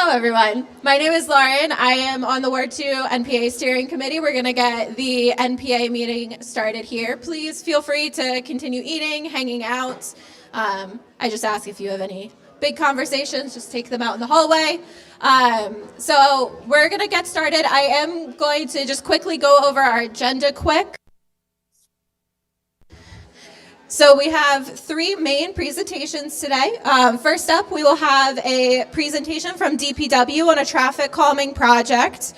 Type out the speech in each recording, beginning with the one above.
Hello, everyone. My name is Lauren. I am on the Ward 2 NPA Steering Committee. We're going to get the NPA meeting started here. Please feel free to continue eating, hanging out. I just ask if you have any big conversations, just take them out in the hallway. So we're going to get started. I am going to just quickly go over our agenda quick. So we have three main presentations today. First up, we will have a presentation from DPW on a traffic calming project.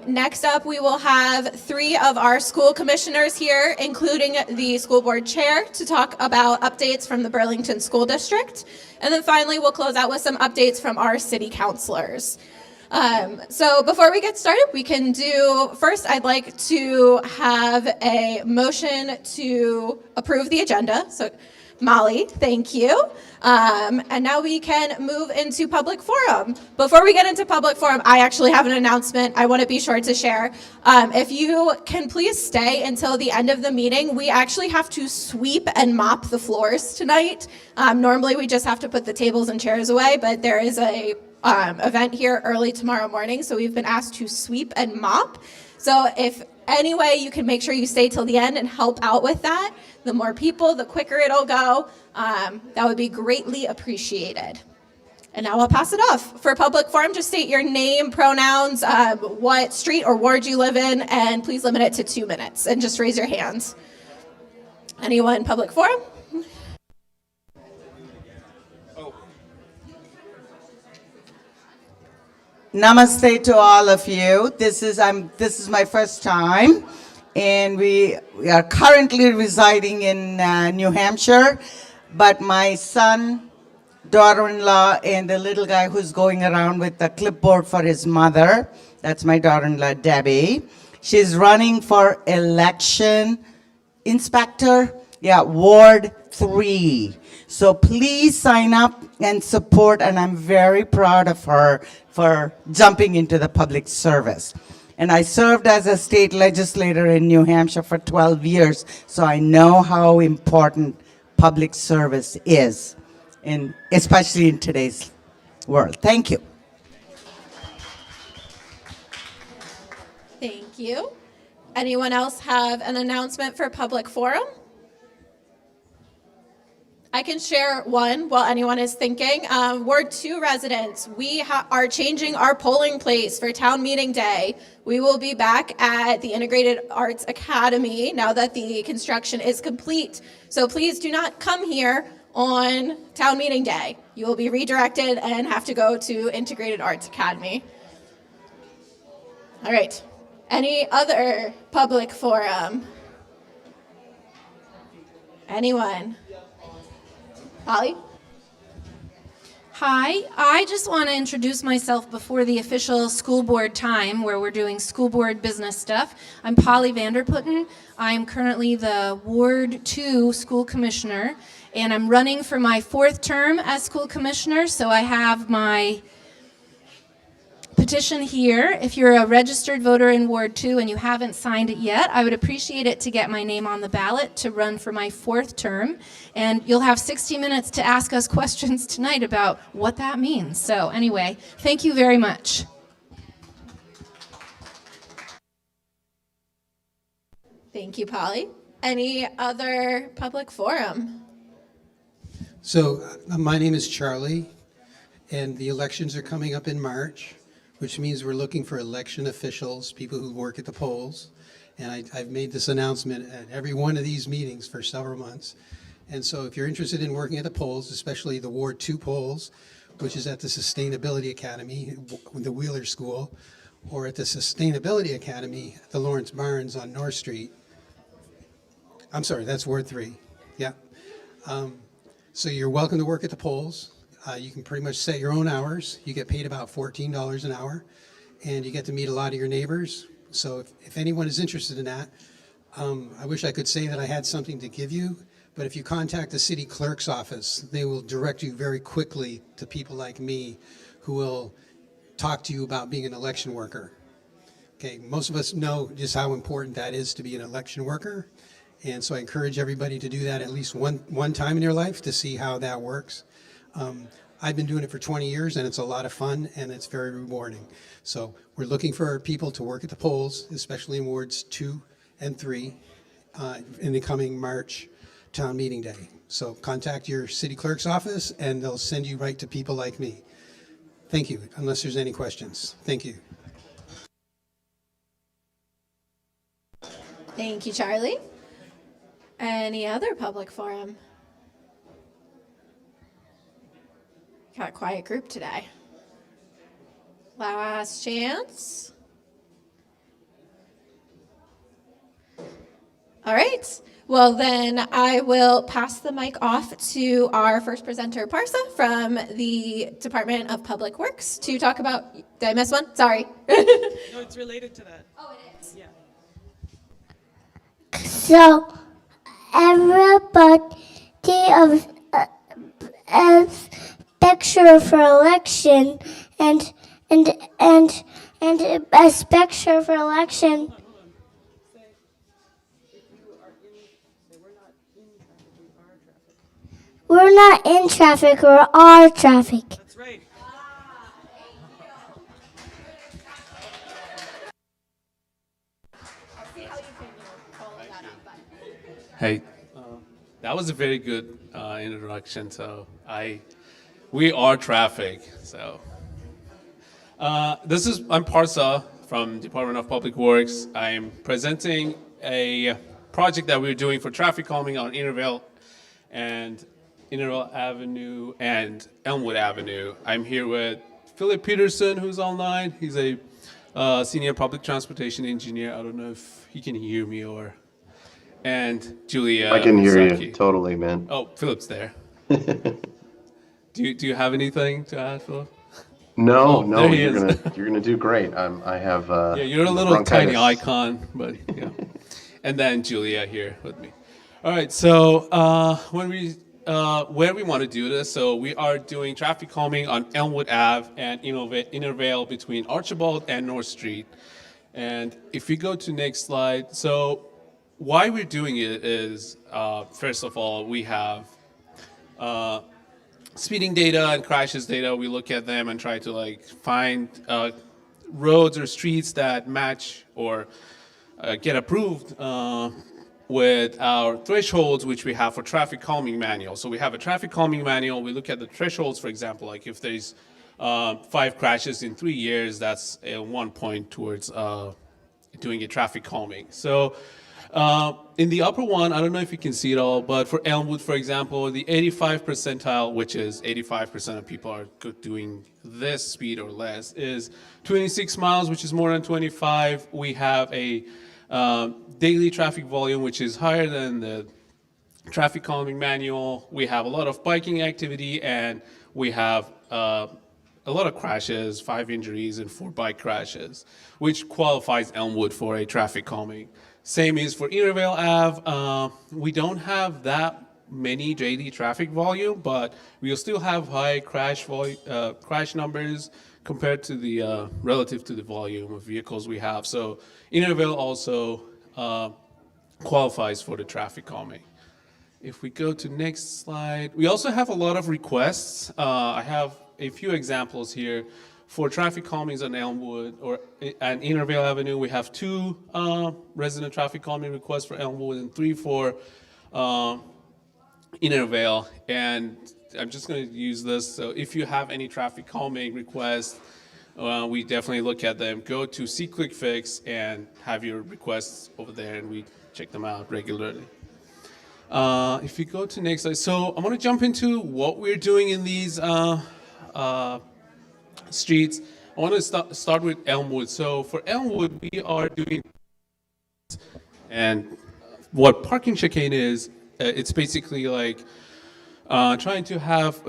Next up, we will have three of our school commissioners here, including the school board chair, to talk about updates from the Burlington School District. And then finally, we'll close out with some updates from our city councilors. So before we get started, we can do, first I'd like to have a motion to approve the agenda. So Molly, thank you. And now we can move into public forum. Before we get into public forum, I actually have an announcement I want to be sure to share. If you can please stay until the end of the meeting, we actually have to sweep and mop the floors tonight. Normally we just have to put the tables and chairs away, but there is a event here early tomorrow morning, so we've been asked to sweep and mop. So if any way you can make sure you stay till the end and help out with that, the more people, the quicker it'll go. That would be greatly appreciated. And now I'll pass it off. For public forum, just state your name, pronouns, what street or ward you live in, and please limit it to 2 minutes, and just raise your hands. Anyone in public forum? Namaste to all of you. This is my first time, and we are currently residing in New Hampshire, but my son, daughter-in-law, and the little guy who's going around with the clipboard for his mother, that's my daughter-in-law, Debbie. She's running for election inspector, Ward 3. So please sign up and support, and I'm very proud of her for jumping into the public service. And I served as a state legislator in New Hampshire for 12 years, so I know how important public service is, especially in today's world. Thank you. Thank you. Anyone else have an announcement for public forum? I can share one while anyone is thinking. Ward 2 residents, we are changing our polling place for town meeting day. We will be back at the Integrated Arts Academy now that the construction is complete. So please do not come here on town meeting day. You will be redirected and have to go to Integrated Arts Academy. All right. Any other public forum? Anyone? Holly? Hi, I just want to introduce myself before the official school board time where we're doing school board business stuff. I'm Polly Vanderputten. I'm currently the Ward 2 school commissioner, and I'm running for my 4th term as school commissioner, so I have my petition here. If you're a registered voter in Ward 2 and you haven't signed it yet, I would appreciate it to get my name on the ballot to run for my 4th term. And you'll have 60 minutes to ask us questions tonight about what that means. So anyway, thank you very much. Thank you, Polly. Any other public forum? So my name is Charlie, and the elections are coming up in March, which means we're looking for election officials, people who work at the polls. And I've made this announcement at every one of these meetings for several months. And so if you're interested in working at the polls, especially the Ward 2 polls, which is at the Sustainability Academy, the Wheeler School, or at the Sustainability Academy at the Lawrence Barns on North Street. I'm sorry, that's Ward 3. Yeah. So you're welcome to work at the polls. You can pretty much set your own hours. You get paid about $14 an hour, and you get to meet a lot of your neighbors. So if anyone is interested in that, I wish I could say that I had something to give you, but if you contact the city clerk's office, they will direct you very quickly to people like me who will talk to you about being an election worker. Okay, most of us know just how important that is to be an election worker, and so I encourage everybody to do that at least one time in your life to see how that works. I've been doing it for 20 years, and it's a lot of fun, and it's very rewarding. So we're looking for our people to work at the polls, especially in wards 2 and 3, in the coming March town meeting day. So contact your city clerk's office, and they'll send you right to people like me. Thank you, unless there's any questions. Thank you. Thank you, Charlie. Any other public forum? Got a quiet group today. Last chance. All right. Well, then I will pass the mic off to our first presenter, Parsa, from the Department of Public Works to talk about, did I miss one? Sorry. No, it's related to that. Oh, it is? Yeah. So everybody of picture for election and a picture for election. We're not in traffic, we are traffic. That's right. Hey, that was a very good introduction. So we are traffic. So I'm Parsa from Department of Public Works. I'm presenting a project that we're doing for traffic calming on Intervale Avenue and Elmwood Avenue. I'm here with Philip Peterson, who's online. He's a senior public transportation engineer. I don't know if he can hear me and Julia. I can hear Saki. you totally, man. Oh, Philip's there. Do you have anything to add, Philip? No, there he you're is. gonna do great. I have Yeah, you're a little bronchitis. tiny icon, but yeah. And then Julia here with me. All right, so where we want to do this, so we are doing traffic calming on Elmwood Ave and Intervale between Archibald and North Street. And if we go to next slide, so why we're doing it is, first of all, we have speeding data and crashes data. We look at them and try to find roads or streets that match or get approved with our thresholds, which we have for traffic calming manual. So we have a traffic calming manual. We look at the thresholds, for example, like if there's 5 crashes in 3 years, that's 1 point towards doing a traffic calming. So in the upper one, I don't know if you can see it all, but for Elmwood, for example, the 85 percentile, which is 85% of people are doing this speed or less, is 26 miles, which is more than 25. We have a daily traffic volume, which is higher than the traffic calming manual. We have a lot of biking activity, and we have a lot of crashes, 5 injuries and 4 bike crashes, which qualifies Elmwood for a traffic calming. Same is for Intervale Ave. We don't have that many daily traffic volume, but we'll still have high crash numbers compared to the relative to the volume of vehicles we have. So Intervale also qualifies for the traffic calming. If we go to next slide, we also have a lot of requests. I have a few examples here. For traffic calmings on Elmwood and Intervale Avenue, we have 2 resident traffic calming requests for Elmwood and 3 for Intervale. And I'm just going to use this. So if you have any traffic calming requests, we definitely look at them. Go to See Click Fix and have your requests over there, and we check them out regularly. If you go to next slide, so I'm going to jump into what we're doing in these streets. I want to start with Elmwood. So for Elmwood, we are doing, and what parking chicane is, it's basically like trying to have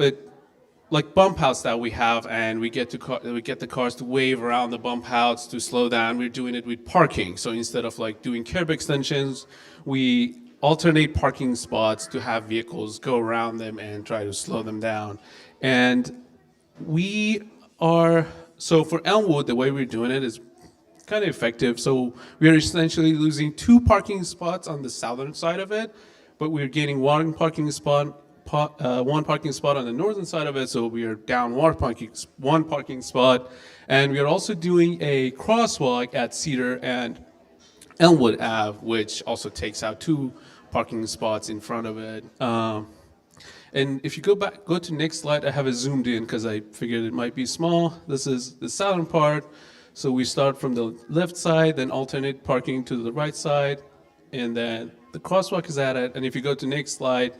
like bump outs that we have, and we get the cars to wave around the bump outs to slow down. We're doing it with parking. So instead of doing curb extensions, we alternate parking spots to have vehicles go around them and try to slow them down. And so for Elmwood, the way we're doing it is kind of effective. So we are essentially losing 2 parking spots on the southern side of it, but we're gaining 1 parking spot one parking spot on the northern side of it, so we are down one parking spot. And we are also doing a crosswalk at Cedar and Elmwood Ave, which also takes out 2 parking spots in front of it. And if you go to next slide, I have it zoomed in because I figured it might be small. This is the southern part. So we start from the left side, then alternate parking to the right side, and then the crosswalk is at it. And if you go to next slide,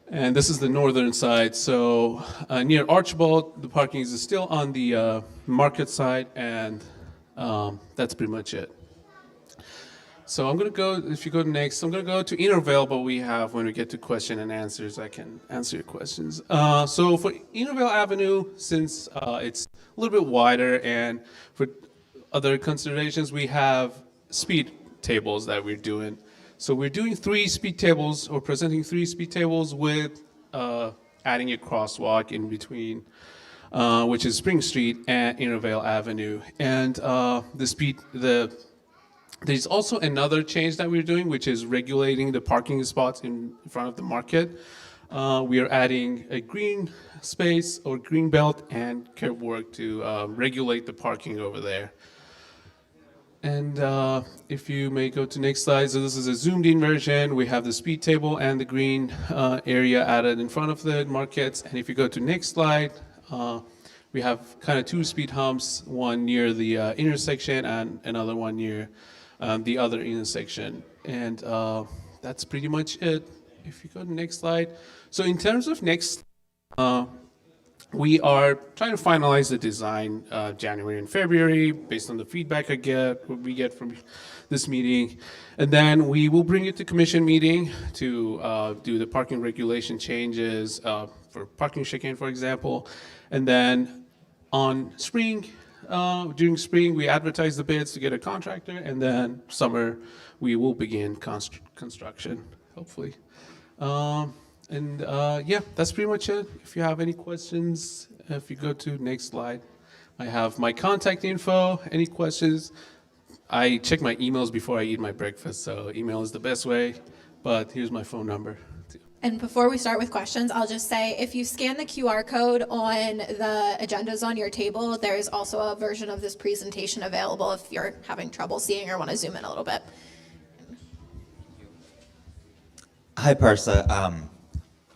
and this is the northern side. So near Archibald, the parking is still on the market side, and that's pretty much it. So I'm going to go, if you go next, I'm going to go to Intervale, but when we get to question and answers, I can answer your questions. So for Intervale Avenue, since it's a little bit wider, and for other considerations, we have speed tables that we're doing. So we're doing 3 speed tables, or presenting 3 speed tables with adding a crosswalk in between, which is Spring Street and Intervale Avenue. And there's also another change that we're doing, which is regulating the parking spots in front of the market. We are adding a green space or green belt and curb work to regulate the parking over there. And if you may go to next slide, so this is a zoomed in version. We have the speed table and the green area added in front of the markets. And if you go to next slide, we have kind of 2 speed humps, one near the intersection and another one near the other intersection. And that's pretty much it. If you go to the next slide. So in terms of next, we are trying to finalize the design January and February based on the feedback we get from this meeting. And then we will bring it to commission meeting to do the parking regulation changes for parking chicane, for example. And then during spring, we advertise the bids to get a contractor, and then summer, we will begin construction, hopefully. Yeah, that's pretty much it. If you have any questions, if you go to next slide, I have my contact info. Any questions? I check my emails before I eat my breakfast, so email is the best way, but here's my phone number. And before we start with questions, I'll just say, if you scan the QR code on the agendas on your table, there is also a version of this presentation available if you're having trouble seeing or want to zoom in a little bit. Hi, Parsa.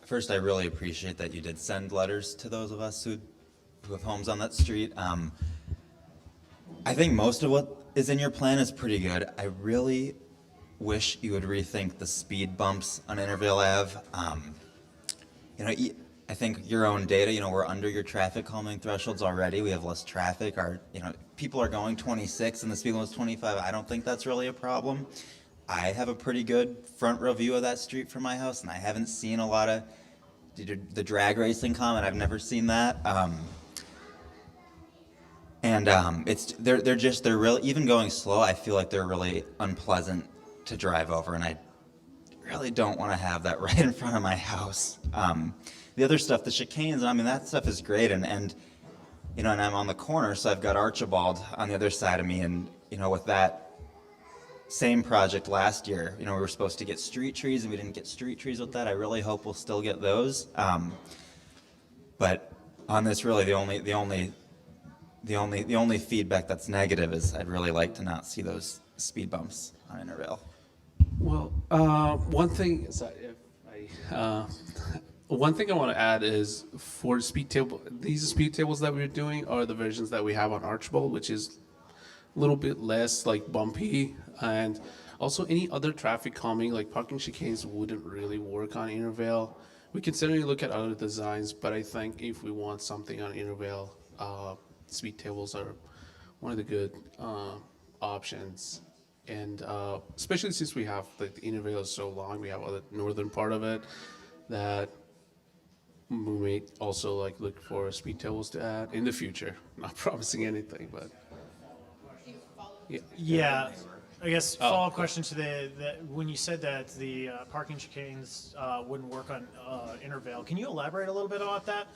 First, I really appreciate that you did send letters to those of us who have homes on that street. I think most of what is in your plan is pretty good. I really wish you would rethink the speed bumps on Intervale Ave. I think your own data, we're under your traffic calming thresholds already. We have less traffic. People are going 26 and the speed limit is 25. I don't think that's really a problem. I have a pretty good front row view of that street from my house, and I haven't seen a lot of the drag racing comment. I've never seen that. They're really, even going slow, I feel like they're really unpleasant to drive over, and I really don't want to have that right in front of my house. The other stuff, the chicanes, that stuff is great, and I'm on the corner, so I've got Archibald on the other side of me, and with that same project last year, we were supposed to get street trees, and we didn't get street trees with that. I really hope we'll still get those. But on this, really, the only feedback that's negative is I'd really like to not see those speed bumps on Intervale. Well, one thing I want to add is for these speed tables that we're doing are the versions that we have on Archibald, which is a little bit less bumpy, and also any other traffic calming like parking chicanes wouldn't really work on Intervale. We can certainly look at other designs, but I think if we want something on Intervale, speed tables are one of the good options. And especially since we have the Intervale is so long, we have the northern part of it that we may also look for speed tables to add in the future. Not promising anything, but yeah. I guess follow-up question to when you said that the parking chicanes wouldn't work on Intervale, can you elaborate a little bit about that?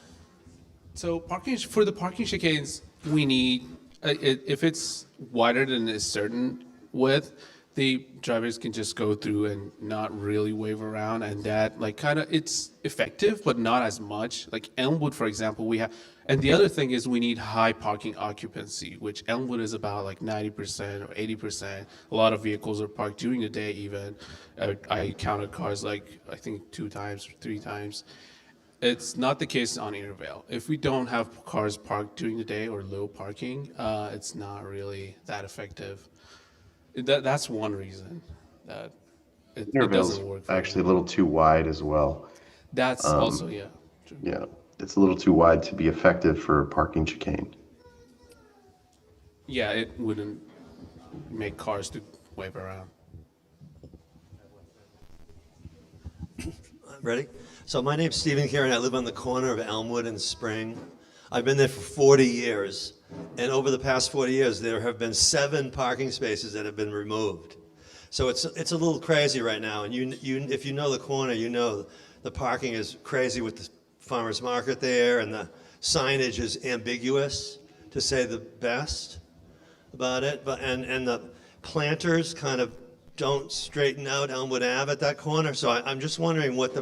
So for the parking chicanes, we need if it's wider than a certain width, the drivers can just go through and not really wave around, and that like kind of it's effective but not as much. Like Elmwood, for example, we have, and the other thing is we need high parking occupancy, which Elmwood is about like 90% or 80%. A lot of vehicles are parked during the day even. I counted cars like I think 2 times, 3 times. It's not the case on Intervale. If we don't have cars parked during the day or low parking, it's not really that effective. That's one reason that it Intervale's doesn't work. actually a little too wide as well. That's also, yeah. True. Yeah, it's a little too wide to be effective for parking chicane. Yeah, it wouldn't make cars to wave around. Ready? So my name's Stephen Karen. I live on the corner of Elmwood and Spring. I've been there for 40 years. And over the past 40 years, there have been 7 parking spaces that have been removed. So it's a little crazy right now. And if you know the corner, you know the parking is crazy with the farmer's market there, and the signage is ambiguous, to say the best about it. And the planters kind of don't straighten out Elmwood Ave at that corner. So I'm just wondering what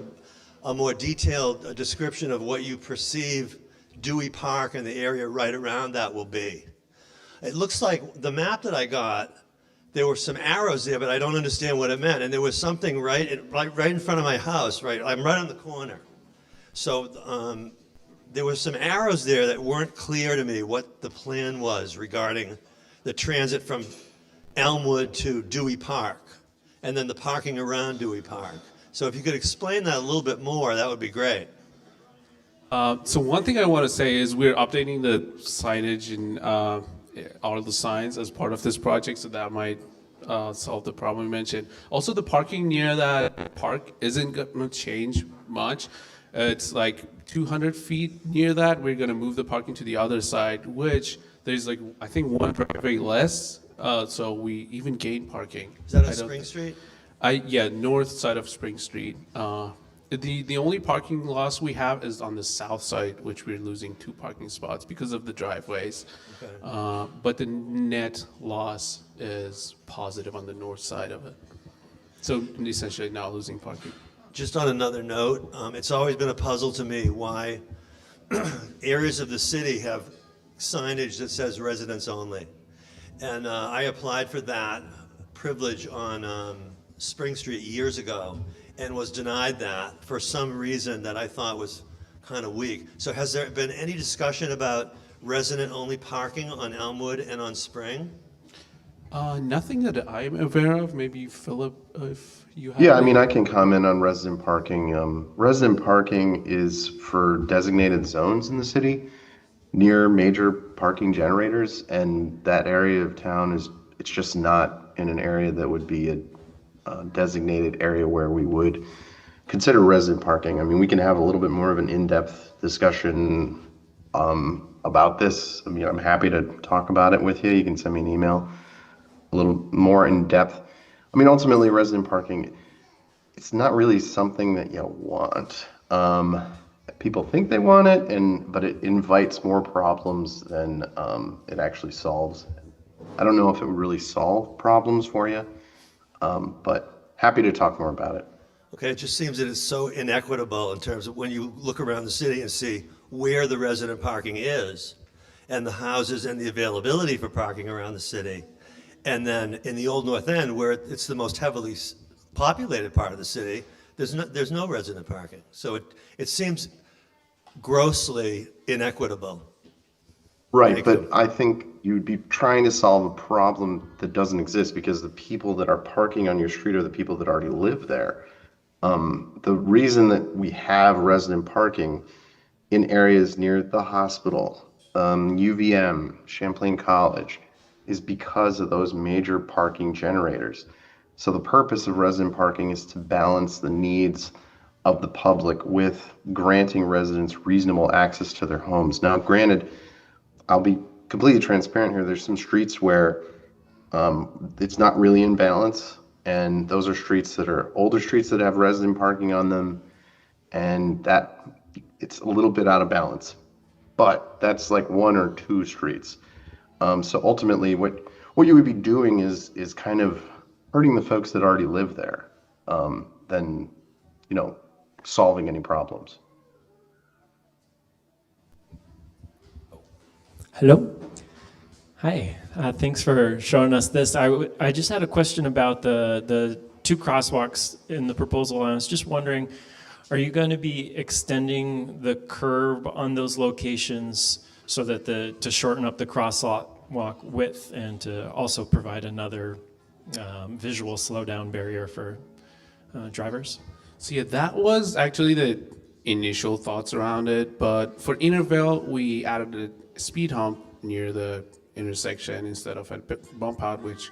a more detailed description of what you perceive Dewey Park and the area right around that will be. It looks like the map that I got, there were some arrows there, but I don't understand what it meant. And there was something right in front of my house, right? I'm right on the corner. So there were some arrows there that weren't clear to me what the plan was regarding the transit from Elmwood to Dewey Park, and then the parking around Dewey Park. So if you could explain that a little bit more, that would be great. So one thing I want to say is we're updating the signage and all the signs as part of this project, so that might solve the problem you mentioned. Also, the parking near that park isn't going to change much. It's like 200 feet near that. We're going to move the parking to the other side, which there's like, I think, one driveway less, so we even gain parking. Is that on Spring Street? Yeah, north side of Spring Street. The only parking loss we have is on the south side, which we're losing 2 parking spots because of the driveways. Okay. But the net loss is positive on the north side of it. So essentially not losing parking. Just on another note, it's always been a puzzle to me why areas of the city have signage that says residents only. And I applied for that privilege on Spring Street years ago and was denied that for some reason that I thought was kind of weak. So has there been any discussion about resident-only parking on Elmwood and on Spring? Nothing that I'm aware of. Maybe Philip, if you have. Yeah, I mean, I can comment on resident parking. Resident parking is for designated zones in the city near major parking generators, and that area of town it's just not in an area that would be a designated area where we would consider resident parking. I mean, we can have a little bit more of an in-depth discussion about this. I mean, I'm happy to talk about it with you. You can send me an email a little more in depth. I mean, ultimately, resident parking, it's not really something that you want. People think they want it, but it invites more problems than it actually solves. I don't know if it would really solve problems for you, but happy to talk more about it. Okay, it just seems that it's so inequitable in terms of when you look around the city and see where the resident parking is and the houses and the availability for parking around the city. And then in the Old North End, where it's the most heavily populated part of the city, there's no resident parking. So it seems grossly inequitable. Right, but I think you'd be trying to solve a problem that doesn't exist because the people that are parking on your street are the people that already live there. The reason that we have resident parking in areas near the hospital, UVM, Champlain College, is because of those major parking generators. So the purpose of resident parking is to balance the needs of the public with granting residents reasonable access to their homes. Now, granted, I'll be completely transparent here. There's some streets where it's not really in balance, and those are streets that are older streets that have resident parking on them, and that it's a little bit out of balance. But that's like 1 or 2 streets. So ultimately, what you would be doing is kind of hurting the folks that already live there than, solving any problems. Hello. Hi. Thanks for showing us this. I just had a question about the two crosswalks in the proposal. I was just wondering, are you going to be extending the curb on those locations so that to shorten up the crosswalk width and to also provide another visual slowdown barrier for drivers? So yeah, that was actually the initial thoughts around it. But for Intervale, we added a speed hump near the intersection instead of a bump out, which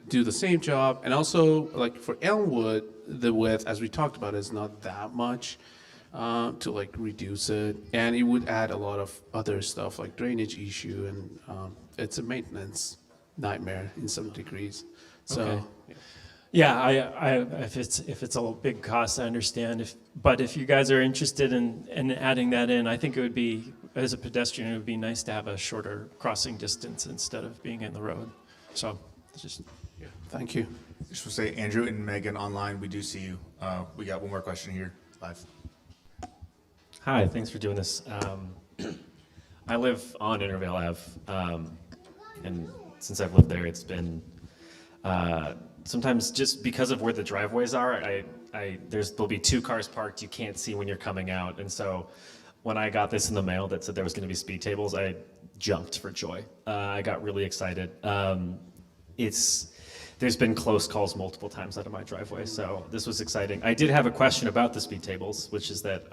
do the same job. And also, like for Elmwood, the width, as we talked about, is not that much to like reduce it. And it would add a lot of other stuff like drainage issue, and it's a maintenance nightmare in some degrees. So. Okay. Yeah, if it's a big cost, I understand. But if you guys are interested in adding that in, I think it would be, as a pedestrian, it would be nice to have a shorter crossing distance instead of being in the road. So, just Yeah, thank you. Just want to say, Andrew and Megan online, we do see you. We got one more question here live. Hi, thanks for doing this. I live on Intervale Ave, and since I've lived there, it's been sometimes just because of where the driveways are, there'll be two cars parked. You can't see when you're coming out, and so when I got this in the mail that said there was going to be speed tables, I jumped for joy. I got really excited. There's been close calls multiple times out of my driveway, so this was exciting. I did have a question about the speed tables, which is that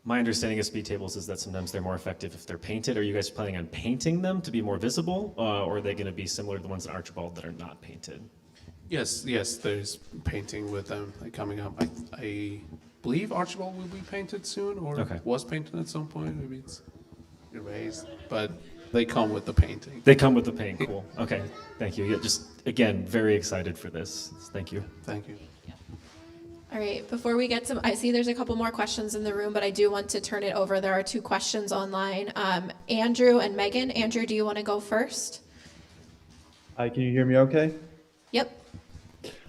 my understanding of speed tables is that sometimes they're more effective if they're painted. Are you guys planning on painting them to be more visible, or are they going to be similar to the ones in Archibald that are not painted? Yes, there's painting with them coming up. I believe Archibald will be painted soon, or was painted at some point. Maybe it's erased, but they come with the painting. They come with the paint, cool. Okay, thank you. Yeah, just, again, very excited for this. Thank you. Thank you. All right, before we get to, I see there's a couple more questions in the room, but I do want to turn it over. There are two questions online. Andrew and Megan. Andrew, do you want to go first? Hi, can you hear me okay? Yep.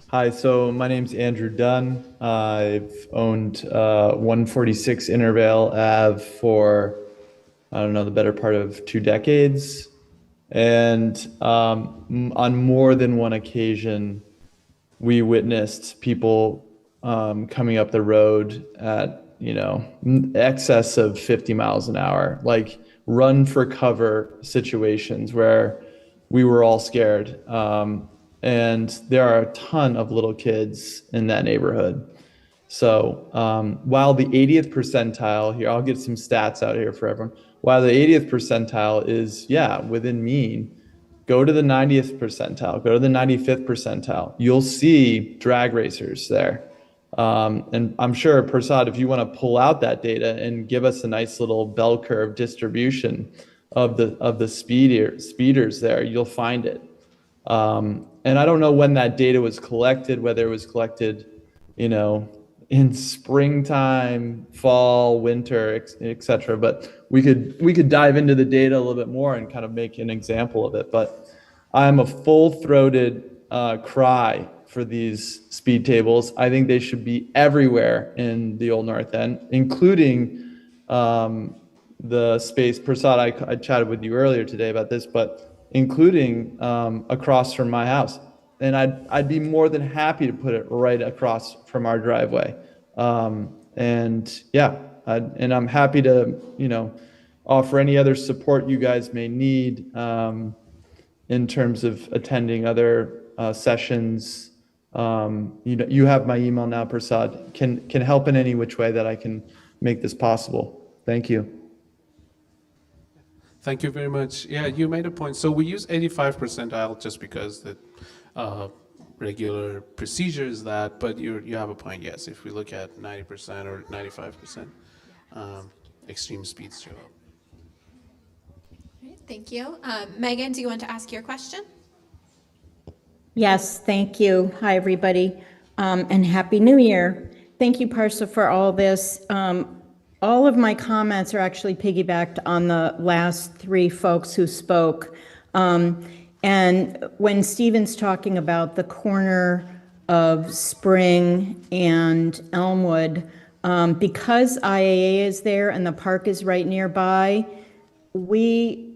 Hi, so my name's Andrew Dunn. I've owned 146 Intervale Ave for, I don't know, the better part of 2 decades. And on more than one occasion, we witnessed people coming up the road at, excess of 50 miles an hour, like run for cover situations where we were all scared. And there are a ton of little kids in that neighborhood. So while the 80th percentile here, I'll get some stats out here for everyone. While the 80th percentile is, within mean, go to the 90th percentile, go to the 95th percentile. You'll see drag racers there. And I'm sure, Prasad, if you want to pull out that data and give us a nice little bell curve distribution of the speeders there, you'll find it. And I don't know when that data was collected, whether it was collected, in springtime, fall, winter, et cetera. But we could dive into the data a little bit more and kind of make an example of it. But I'm a full-throated cry for these speed tables. I think they should be everywhere in the Old North End, including the space. Prasad, I chatted with you earlier today about this, but including across from my house. And I'd be more than happy to put it right across from our driveway. And I'm happy to, offer any other support you guys may need in terms of attending other sessions. You have my email now, Prasad. Can help in any which way that I can make this possible. Thank you. Thank you very much. Yeah, you made a point. So we use 85 percentile just because the regular procedure is that, but you have a point. Yes, if we look at 90% or 95%, extreme speeds show up. All right, thank you. Megan, do you want to ask your question? Yes, thank you. Hi, everybody, and Happy New Year. Thank you, Parsa, for all this. All of my comments are actually piggybacked on the last 3 folks who spoke. And And when Stephen's talking about the corner of Spring and Elmwood, because IAA is there and the park is right nearby, we,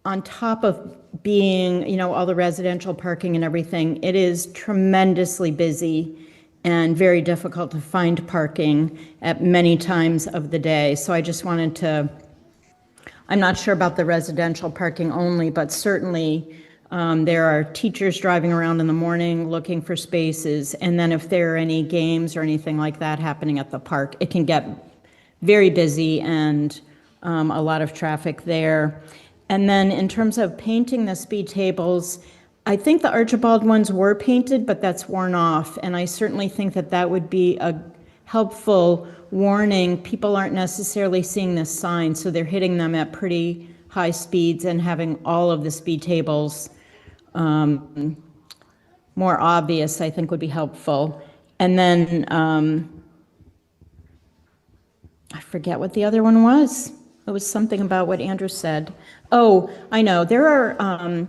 on top of being, you know, all the residential parking and everything, it is tremendously busy and very difficult to find parking at many times of the day. So I just wanted to, I'm not sure about the residential parking only, but certainly there are teachers driving around in the morning looking for spaces. And then if there are any games or anything like that happening at the park, it can get very busy and a lot of traffic there. And then in terms of painting the speed tables, I think the Archibald ones were painted, but that's worn off. And I certainly think that that would be a helpful warning. People aren't necessarily seeing this sign, so they're hitting them at pretty high speeds, and having all of the speed tables more obvious, I think, would be helpful. And then I forget what the other one was. It was something about what Andrew said. Oh, I know. There are,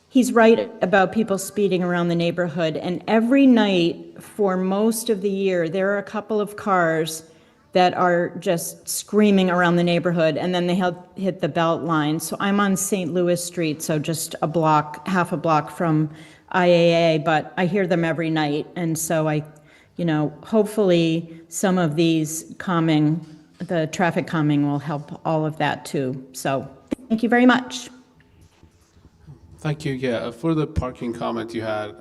he's right about people speeding around the neighborhood. And every night for most of the year, there are a couple of cars that are just screaming around the neighborhood, and then they hit the belt line. So I'm on St. Louis Street, so just a block, half a block from IAA, but I hear them every night. And so I, you know, hopefully some of these calming, the traffic calming will help all of that too. So thank you very much. Thank you. Yeah, for the parking comment you had,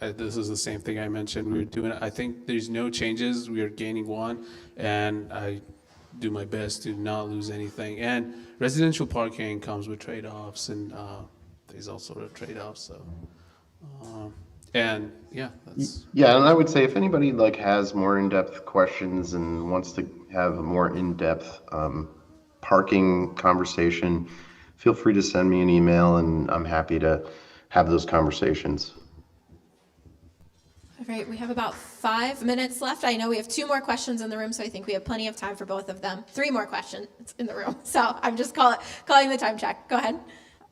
this is the same thing I mentioned. We were doing. I think there's no changes. We are gaining one, and I do my best to not lose anything. And residential parking comes with trade-offs, and there's all sort of trade-offs. So, and yeah, that's. Yeah, and I would say if anybody like has more in-depth questions and wants to have a more in-depth parking conversation, feel free to send me an email, and I'm happy to have those conversations. All right, we have about 5 minutes left. I know we have 2 more questions in the room, so I think we have plenty of time for both of them. 3 more questions in the room, so I'm just calling the time check. Go ahead.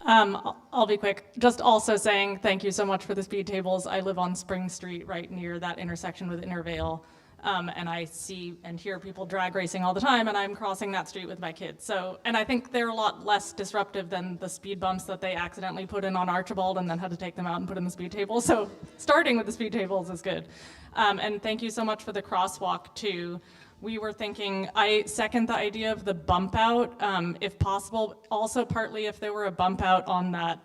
I'll be quick. Just also saying thank you so much for the speed tables. I live on Spring Street right near that intersection with Intervale, and I see and hear people drag racing all the time, and I'm crossing that street with my kids. So, and I think they're a lot less disruptive than the speed bumps that they accidentally put in on Archibald and then had to take them out and put in the speed table. So starting with the speed tables is good. And thank you so much for the crosswalk too. We were thinking, I second the idea of the bump out, if possible. Also partly if there were a bump out on that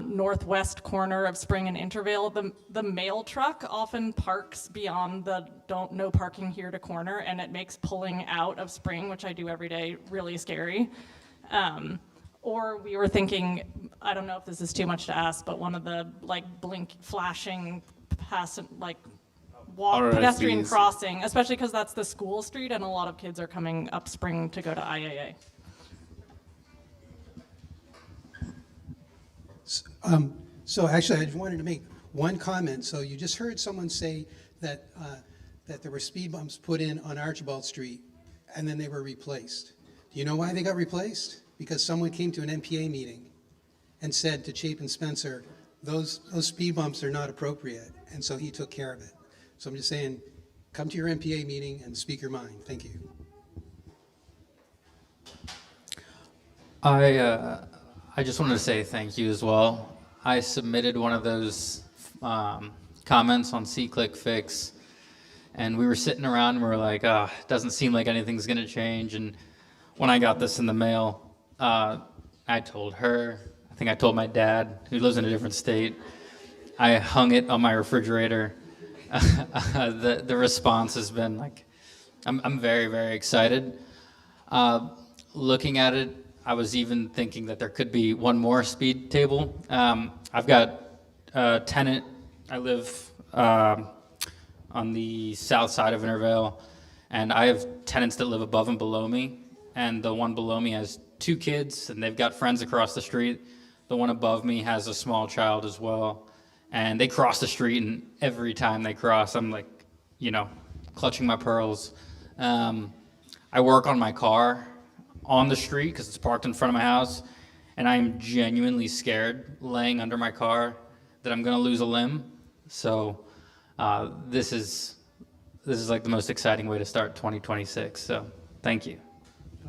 northwest corner of Spring and Intervale, the mail truck often parks beyond the no parking here to corner, and it makes pulling out of Spring, which I do every day, really scary. Or we were thinking, I don't know if this is too much to ask, but one of the like flashing pedestrian crossing, especially because that's the school street and a lot of kids are coming up Spring to go to IAA. So actually, I just wanted to make one comment. So you just heard someone say that that there were speed bumps put in on Archibald Street, and then they were replaced. Do you know why they got replaced? Because someone came to an NPA meeting and said to Chapin Spencer, those speed bumps are not appropriate, and so he took care of it. So I'm just saying, come to your NPA meeting and speak your mind. Thank you. I just wanted to say thank you as well. I submitted one of those comments on SeeClickFix, and we were sitting around and we were like, it doesn't seem like anything's going to change. And when I got this in the mail, I told her, I think I told my dad, who lives in a different state. I hung it on my refrigerator. The response has been like, I'm very, very excited. Looking at it, I was even thinking that there could be one more speed table. I've got a tenant. I live on the south side of Intervale, and I have tenants that live above and below me, and the one below me has 2 kids, and they've got friends across the street. The one above me has a small child as well, and they cross the street, and every time they cross, I'm like, clutching my pearls. I work on my car on the street because it's parked in front of my house, and I'm genuinely scared laying under my car that I'm going to lose a limb. So this is like the most exciting way to start 2026. So thank you.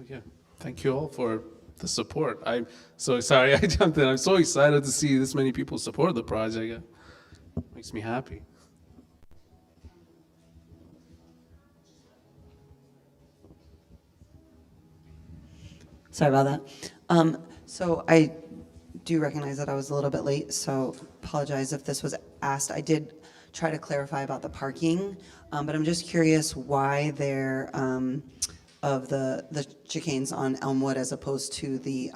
Okay. Thank you all for the support. I'm so sorry I jumped in. I'm so excited to see this many people support the project. It makes me happy. Sorry about that. So I do recognize that I was a little bit late, so apologize if this was asked. I did try to clarify about the parking, but I'm just curious why they're of the chicanes on Elmwood as opposed to the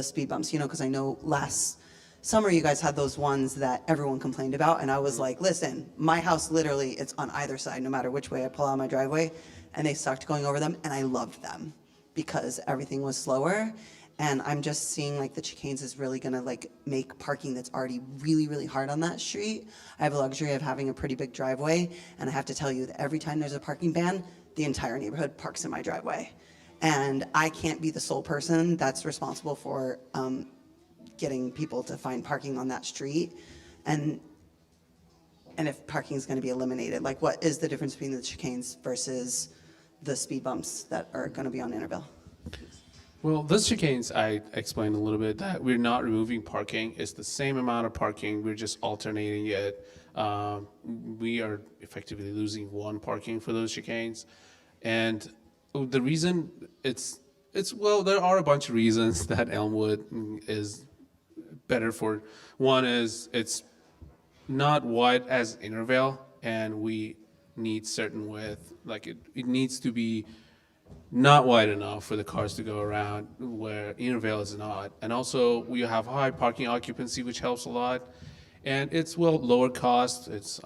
speed bumps. You know, because I know last summer you guys had those ones that everyone complained about, and I was like, listen, my house literally, it's on either side, no matter which way I pull out my driveway, and they sucked going over them, and I loved them because everything was slower. And I'm just seeing like the chicanes is really gonna like make parking that's already really, really hard on that street. I have a luxury of having a pretty big driveway, and I have to tell you that every time there's a parking ban, the entire neighborhood parks in my driveway. And I can't be the sole person that's responsible for getting people to find parking on that street. And if parking is gonna be eliminated, like what is the difference between the chicanes versus the speed bumps that are gonna be on Intervale? Well, those chicanes, I explained a little bit that we're not removing parking. It's the same amount of parking. We're just alternating it. We are effectively losing one parking for those chicanes. And the reason well, there are a bunch of reasons that Elmwood is better for. One is it's not wide as Intervale, and we need certain width. Like it needs to be not wide enough for the cars to go around, where Intervale is not. And also we have high parking occupancy, which helps a lot. And it's lower cost. It's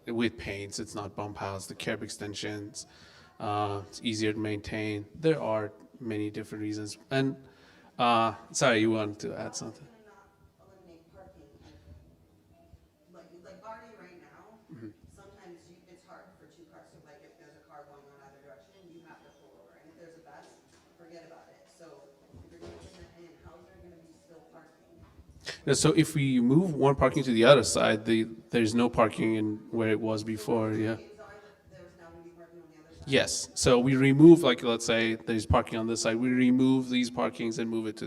with paints. It's not bump outs, the curb extensions. It's easier to maintain. There are many different reasons. And sorry, you wanted to add something? So if we move one parking to the other side, there's no parking in where it was before, yeah. Yes, so we remove, like, let's say there's parking on this side, we remove these parkings and move it to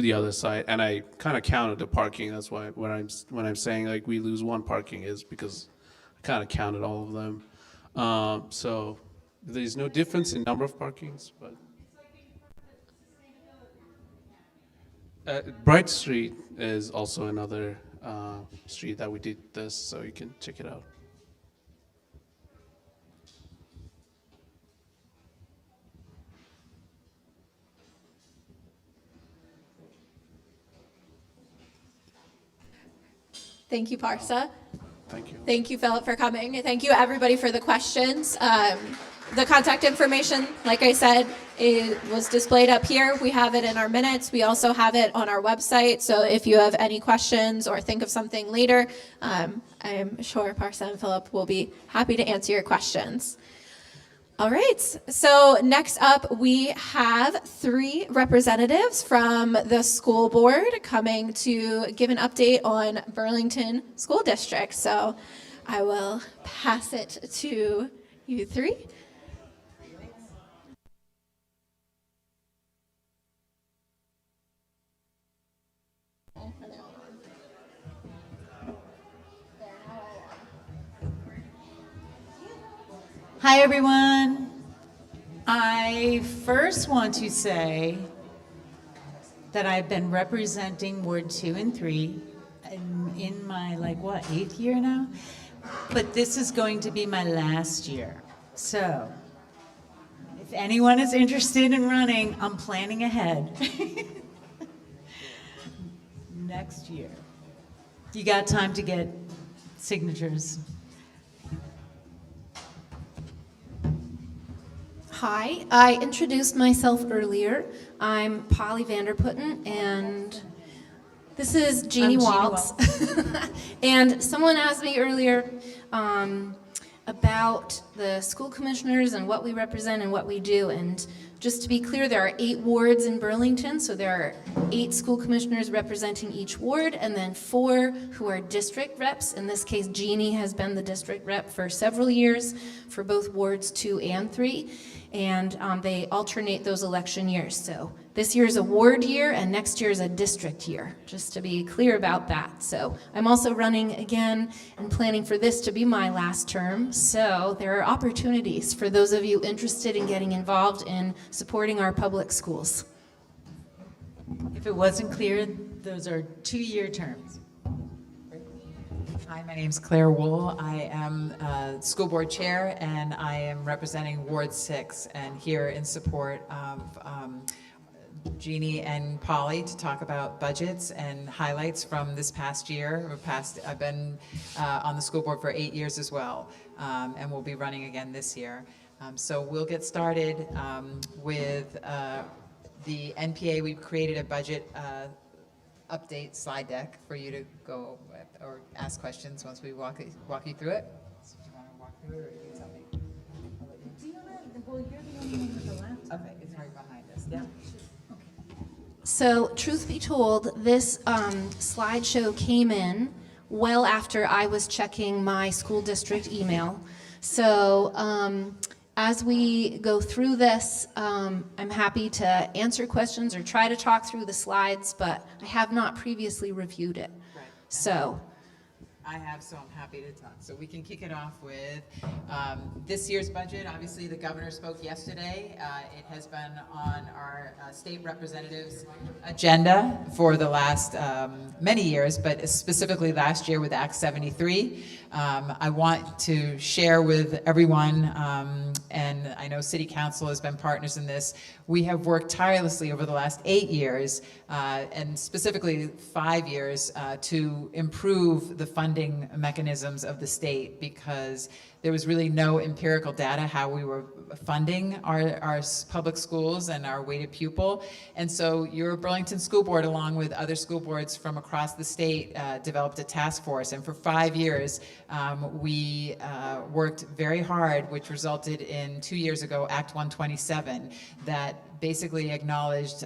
the other side. And I kind of counted the parking. That's why when I'm saying like we lose one parking is because I kind of counted all of them. So there's no difference in number of parkings, but. Bright Street is also another street that we did this, so you can check it out. Thank you, Parsa. Thank you. Thank you, Philip, for coming. Thank you, everybody, for the questions. The contact information, like I said, it was displayed up here. We have it in our minutes. We also have it on our website. So if you have any questions or think of something later, I'm sure Parsa and Philip will be happy to answer your questions. All right, so next up we have 3 representatives from the school board coming to give an update on Burlington School District. So I will pass it to you 3. Hi, everyone. I first want to say that I've been representing Ward 2 and 3 in my, 8th year now? But this is going to be my last year. So, if anyone is interested in running, I'm planning ahead. Next year. You got time to get signatures. Hi, I introduced myself earlier. I'm Polly Vanderputten, and this is Jeannie Waltz. And someone asked me earlier about the school commissioners and what we represent and what we do. And Just to be clear, there are 8 wards in Burlington, so there are 8 school commissioners representing each ward, and then 4 who are district reps. In this case, Jeannie has been the district rep for several years for both wards 2 and 3, and they alternate those election years. So this year is a ward year, and next year is a district year, just to be clear about that. So I'm also running again and planning for this to be my last term. So there are opportunities for those of you interested in getting involved in supporting our public schools. If it wasn't clear, those are 2-year terms. Hi, my name's Claire Wool. I am school board chair, and I am representing Ward 6 and here in support of Jeannie and Polly to talk about budgets and highlights from this past year. I've been on the school board for 8 years as well, and we'll be running again this year. So we'll get started with the NPA. We've created a budget update slide deck for you to go with or ask questions once we walk you through it. So do you want to walk through it, or do you tell me? Well, you're the only one with the laptop. Okay, it's right behind us. Yeah. So, truth be told, this slideshow came in well after I was checking my school district email. So, as we go through this, I'm happy to answer questions or try to talk through the slides, but I have not previously reviewed it. Right. So, I have, so I'm happy to talk. So we can kick it off with this year's budget. Obviously, the governor spoke yesterday. It has been on our state representatives' agenda for the last many years, but specifically last year with Act 73. I want to share with everyone, and I know City Council has been partners in this. We have worked tirelessly over the last 8 years, and specifically 5 years, to improve the funding mechanisms of the state, because there was really no empirical data how we were funding our public schools and our weighted pupil. And so your Burlington School Board, along with other school boards from across the state, developed a task force. And for 5 years, we worked very hard, which resulted in 2 years ago, Act 127, that basically acknowledged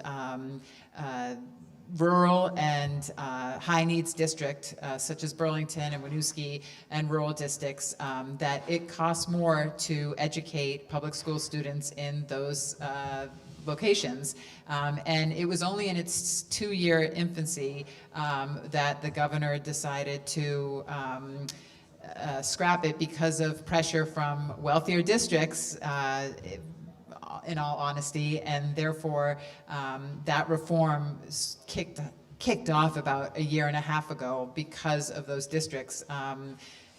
rural and high needs district, such as Burlington and Winooski, and rural districts, that it costs more to educate public school students in those locations. And it was only in its 2-year infancy that the governor decided to scrap it because of pressure from wealthier districts, in all honesty, and therefore that reform kicked off about 1.5 years ago because of those districts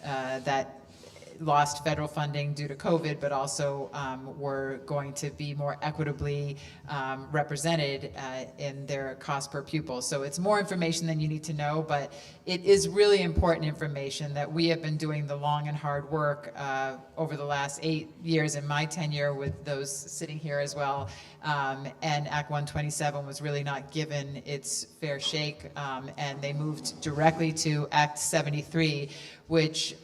that lost federal funding due to COVID, but also were going to be more equitably represented in their cost per pupil. So it's more information than you need to know, but it is really important information that we have been doing the long and hard work over the last 8 years in my tenure with those sitting here as well. And Act 127 was really not given its fair shake, and they moved directly to Act 73, which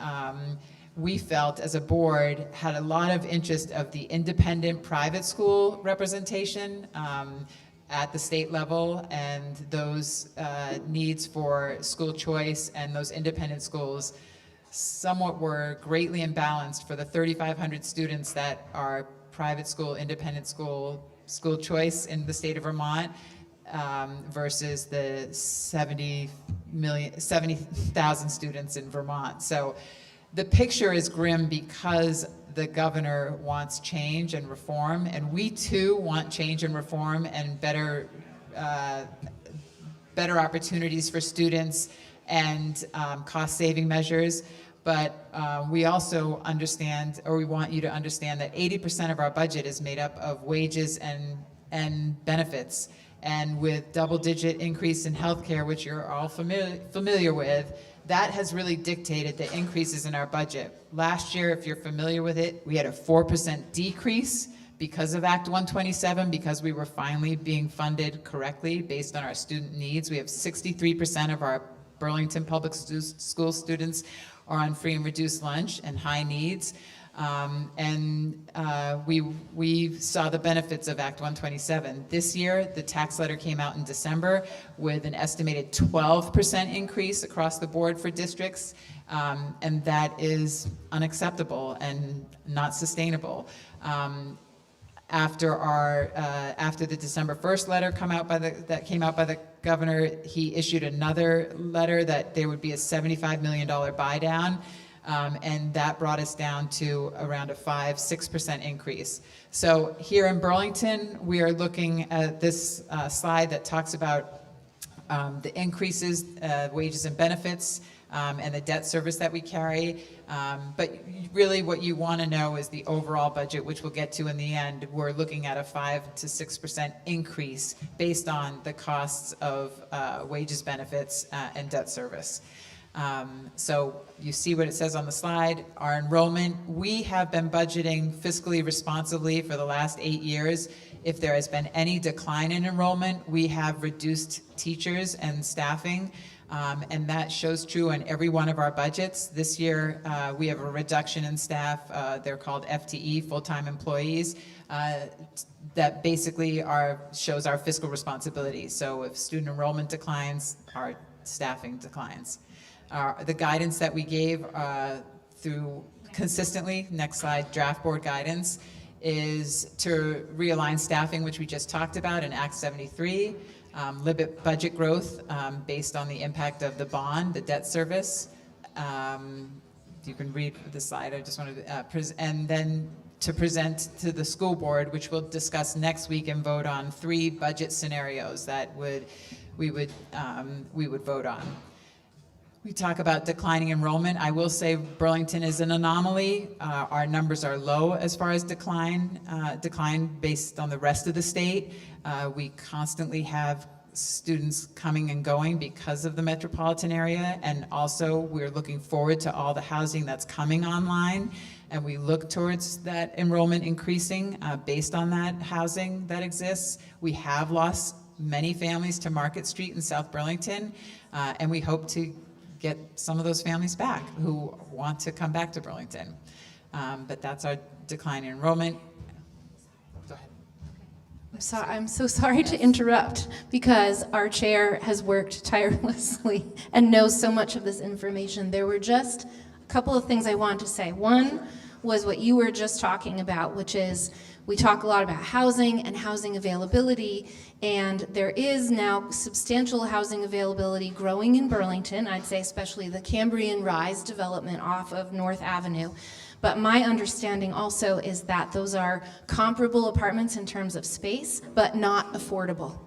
we felt as a board had a lot of interest of the independent private school representation at the state level, and those needs for school choice and those independent schools somewhat were greatly imbalanced for the 3,500 students that are private school, independent school choice in the state of Vermont, versus the 70,000 students in Vermont. So the picture is grim because the governor wants change and reform, and we too want change and reform and better opportunities for students and cost-saving measures. But we also understand, or we want you to understand, that 80% of our budget is made up of wages and benefits. And with double-digit increase in healthcare, which you're all familiar with, that has really dictated the increases in our budget. Last year, if you're familiar with it, we had a 4% decrease because of Act 127, because we were finally being funded correctly based on our student needs. We have 63% of our Burlington public school students are on free and reduced lunch and high needs. We saw the benefits of Act 127. This year, the tax letter came out in December with an estimated 12% increase across the board for districts, and that is unacceptable and not sustainable. After the December 1st letter that came out by the governor, he issued another letter that there would be a $75 million buy down. And that brought us down to around a 5-6% increase. So here in Burlington, we are looking at this slide that talks about the increases, wages and benefits, and the debt service that we carry. But really what you want to know is the overall budget, which we'll get to in the end. We're looking at a 5 to 6% increase based on the costs of wages, benefits, and debt service. So you see what it says on the slide. Our enrollment, we have been budgeting fiscally responsibly for the last 8 years. If there has been any decline in enrollment, we have reduced teachers and staffing, and that shows true in every one of our budgets. This year, we have a reduction in staff. They're called FTE, full-time employees, that basically shows our fiscal responsibility. So if student enrollment declines, our staffing declines. The guidance that we gave through consistently, next slide, draft board guidance, is to realign staffing, which we just talked about in Act 73, limit budget growth based on the impact of the bond, the debt service. You can read the slide. I just wanted to, and then to present to the school board, which we'll discuss next week and vote on 3 budget scenarios that we would vote on. We talk about declining enrollment. I will say Burlington is an anomaly. Our numbers are low as far as decline based on the rest of the state. We constantly have students coming and going because of the metropolitan area, and also we're looking forward to all the housing that's coming online, and we look towards that enrollment increasing based on that housing that exists. We have lost many families to Market Street in South Burlington, and we hope to get some of those families back who want to come back to Burlington. But that's our decline in enrollment. Go ahead. I'm so sorry to interrupt, because our chair has worked tirelessly and knows so much of this information. There were just a couple of things I wanted to say. One was what you were just talking about, which is we talk a lot about housing and housing availability, and there is now substantial housing availability growing in Burlington, I'd say especially the Cambrian Rise development off of North Avenue. But my understanding also is that those are comparable apartments in terms of space, but not affordable.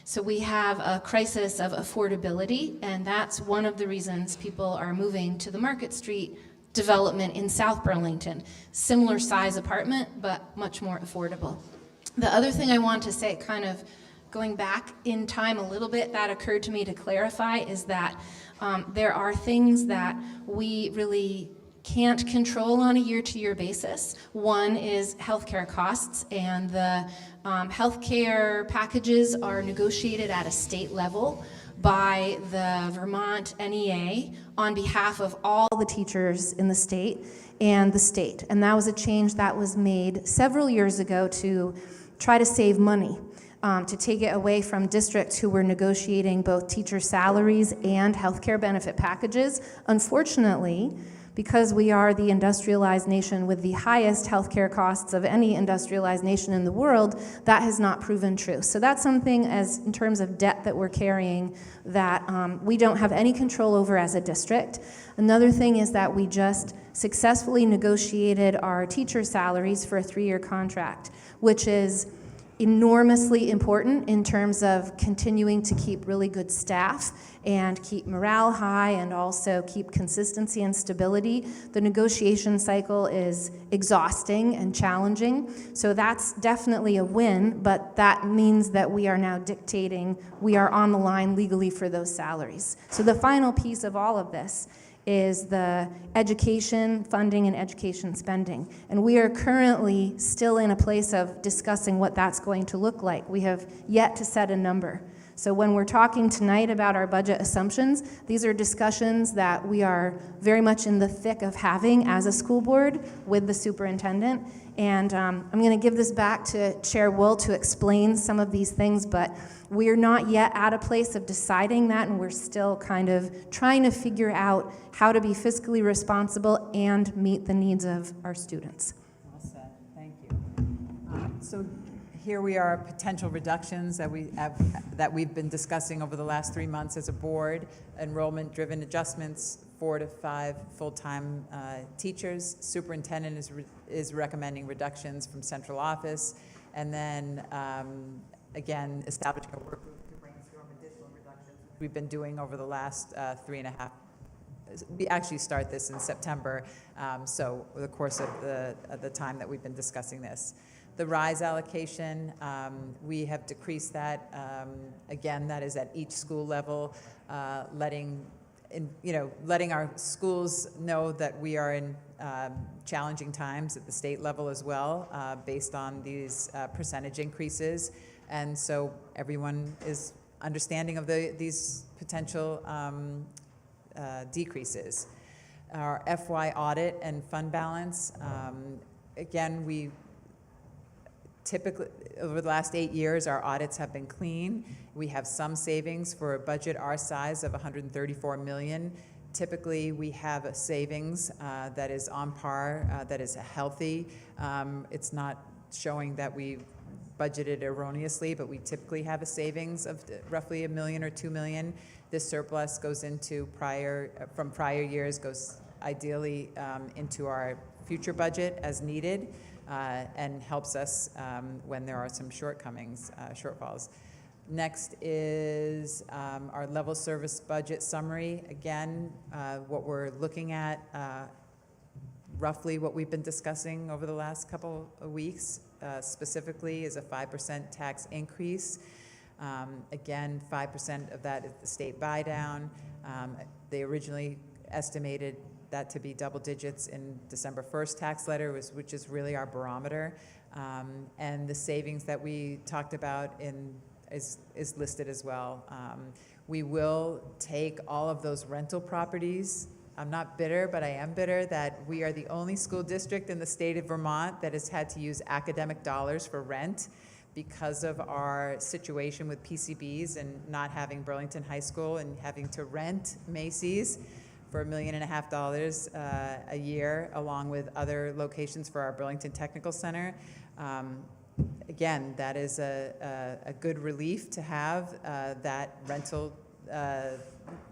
So we have a crisis of affordability, and that's one of the reasons people are moving to the Market Street development in South Burlington. Similar size apartment, but much more affordable. The other thing I want to say, kind of going back in time a little bit, that occurred to me to clarify, is that there are things that we really can't control on a year-to-year basis. One is healthcare costs, and the healthcare packages are negotiated at a state level by the Vermont NEA on behalf of all the teachers in the state and the state. And that was a change that was made several years ago to try to save money, to take it away from districts who were negotiating both teacher salaries and healthcare benefit packages. Unfortunately, because we are the industrialized nation with the highest healthcare costs of any industrialized nation in the world, that has not proven true. So that's something, as in terms of debt that we're carrying, that we don't have any control over as a district. Another thing is that we just successfully negotiated our teacher salaries for a 3-year contract, which is enormously important in terms of continuing to keep really good staff and keep morale high and also keep consistency and stability. The negotiation cycle is exhausting and challenging, so that's definitely a win, but that means that we are now dictating, we are on the line legally for those salaries. So the final piece of all of this is the education funding and education spending. And we are currently still in a place of discussing what that's going to look like. We have yet to set a number. So when we're talking tonight about our budget assumptions, these are discussions that we are very much in the thick of having as a school board with the superintendent. And I'm going to give this back to Chair Wool to explain some of these things, but we're not yet at a place of deciding that, and we're still kind of trying to figure out how to be fiscally responsible and meet the needs of our students. Well said. Thank you. So here we are, potential reductions that we've been discussing over the last 3 months as a board. Enrollment-driven adjustments, 4 to 5 full-time teachers. Superintendent is recommending reductions from central office, and then again, establishing a work group to brainstorm additional reductions, which we've been doing over the last 3.5. We actually start this in September, so over the course of the time that we've been discussing this. The RISE allocation, we have decreased that. Again, that is at each school level, letting our schools know that we are in challenging times at the state level as well, based on these percentage increases. And so everyone is understanding of these potential decreases. Our FY audit and fund balance, again, we typically, over the last 8 years, our audits have been clean. We have some savings for a budget our size of $134 million. Typically, we have a savings that is on par, that is healthy. It's not showing that we budgeted erroneously, but we typically have a savings of roughly $1 million or $2 million. This surplus goes into from prior years, goes ideally into our future budget as needed, and helps us when there are some shortfalls. Next is our level service budget summary. Again, what we're looking at, roughly what we've been discussing over the last couple of weeks, specifically is a 5% tax increase. Again, 5% of that is the state buy down. They originally estimated that to be double digits in December 1st tax letter, which is really our barometer. And the savings that we talked about is listed as well. We will take all of those rental properties. I'm not bitter, but I am bitter that we are the only school district in the state of Vermont that has had to use academic dollars for rent because of our situation with PCBs and not having Burlington High School and having to rent Macy's for $1.5 million a year, along with other locations for our Burlington Technical Center. Again, that is a good relief to have that rental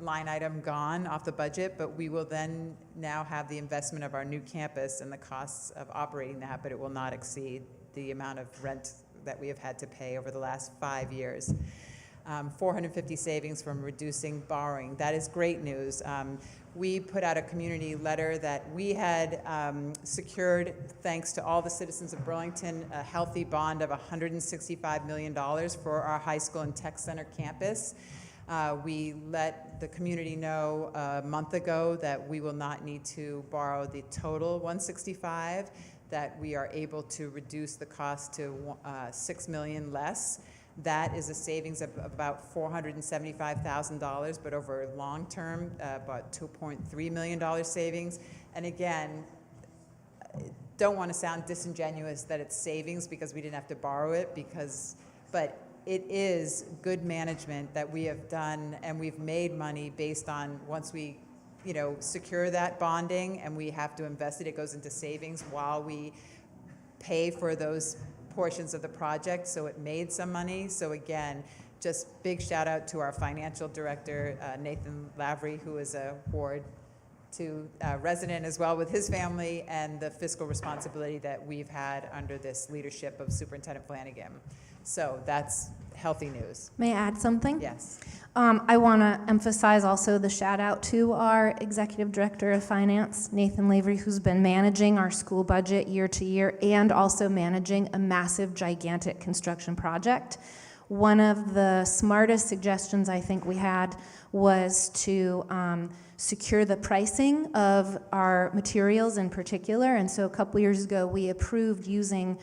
line item gone off the budget, but we will then now have the investment of our new campus and the costs of operating that, but it will not exceed the amount of rent that we have had to pay over the last 5 years. 450 savings from reducing borrowing. That is great news. We put out a community letter that we had secured, thanks to all the citizens of Burlington, a healthy bond of $165 million for our high school and tech center campus. We let the community know a month ago that we will not need to borrow the total $165, that we are able to reduce the cost to $6 million less. That is a savings of about $475,000, but over long term, about $2.3 million savings. And again, don't want to sound disingenuous that it's savings because we didn't have to borrow it, but it is good management that we have done, and we've made money based on once we secure that bonding and we have to invest it, it goes into savings while we pay for those portions of the project, so it made some money. So again, just big shout out to our financial director, Nathan Lavery, who is a Ward 2 resident as well with his family, and the fiscal responsibility that we've had under this leadership of Superintendent Flanagan. So that's healthy news. May I add something? Yes. I want to emphasize also the shout out to our Executive Director of Finance, Nathan Lavery, who's been managing our school budget year to year and also managing a massive, gigantic construction project. One of the smartest suggestions I think we had was to secure the pricing of our materials in particular. And so a couple years ago, we approved using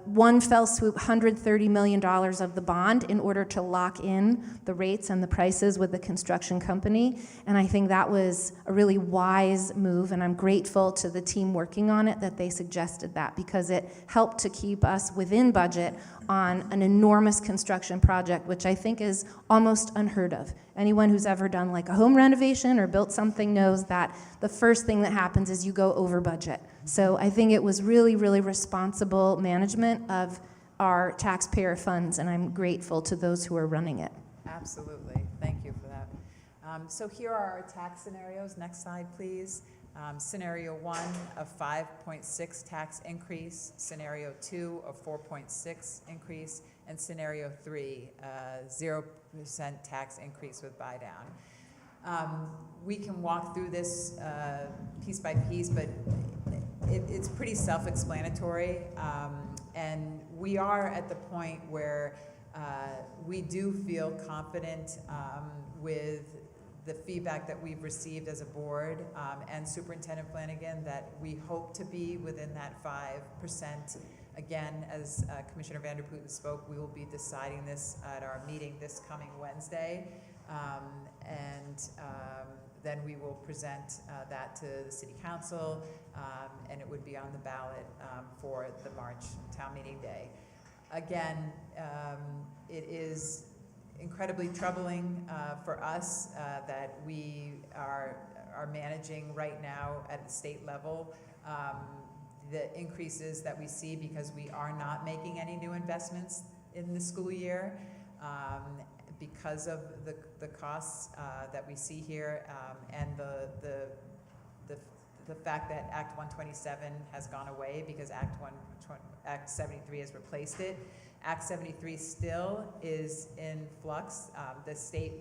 one fell swoop $130 million of the bond in order to lock in the rates and the prices with the construction company. And I think that was a really wise move, and I'm grateful to the team working on it that they suggested that, because it helped to keep us within budget on an enormous construction project, which I think is almost unheard of. Anyone who's ever done like a home renovation or built something knows that the first thing that happens is you go over budget. So I think it was really, really responsible management of our taxpayer funds, and I'm grateful to those who are running it. Absolutely. Thank you for that. So here are our tax scenarios. Next slide, please. Scenario 1, a 5.6 tax increase. Scenario 2, a 4.6 increase. And scenario 3, 0% tax increase with buy down. We can walk through this piece by piece, but it's pretty self-explanatory. And we are at the point where we do feel confident with the feedback that we've received as a board and Superintendent Flanagan that we hope to be within that 5%. Again, as Commissioner Vanderputten spoke, we will be deciding this at our meeting this coming Wednesday. Then we will present that to the City Council, and it would be on the ballot for the March town meeting day. Again, it is incredibly troubling for us that we are managing right now at the state level the increases that we see because we are not making any new investments in the school year. Because of the costs that we see here and the fact that Act 127 has gone away because Act 73 has replaced it. Act 73 still is in flux. The state,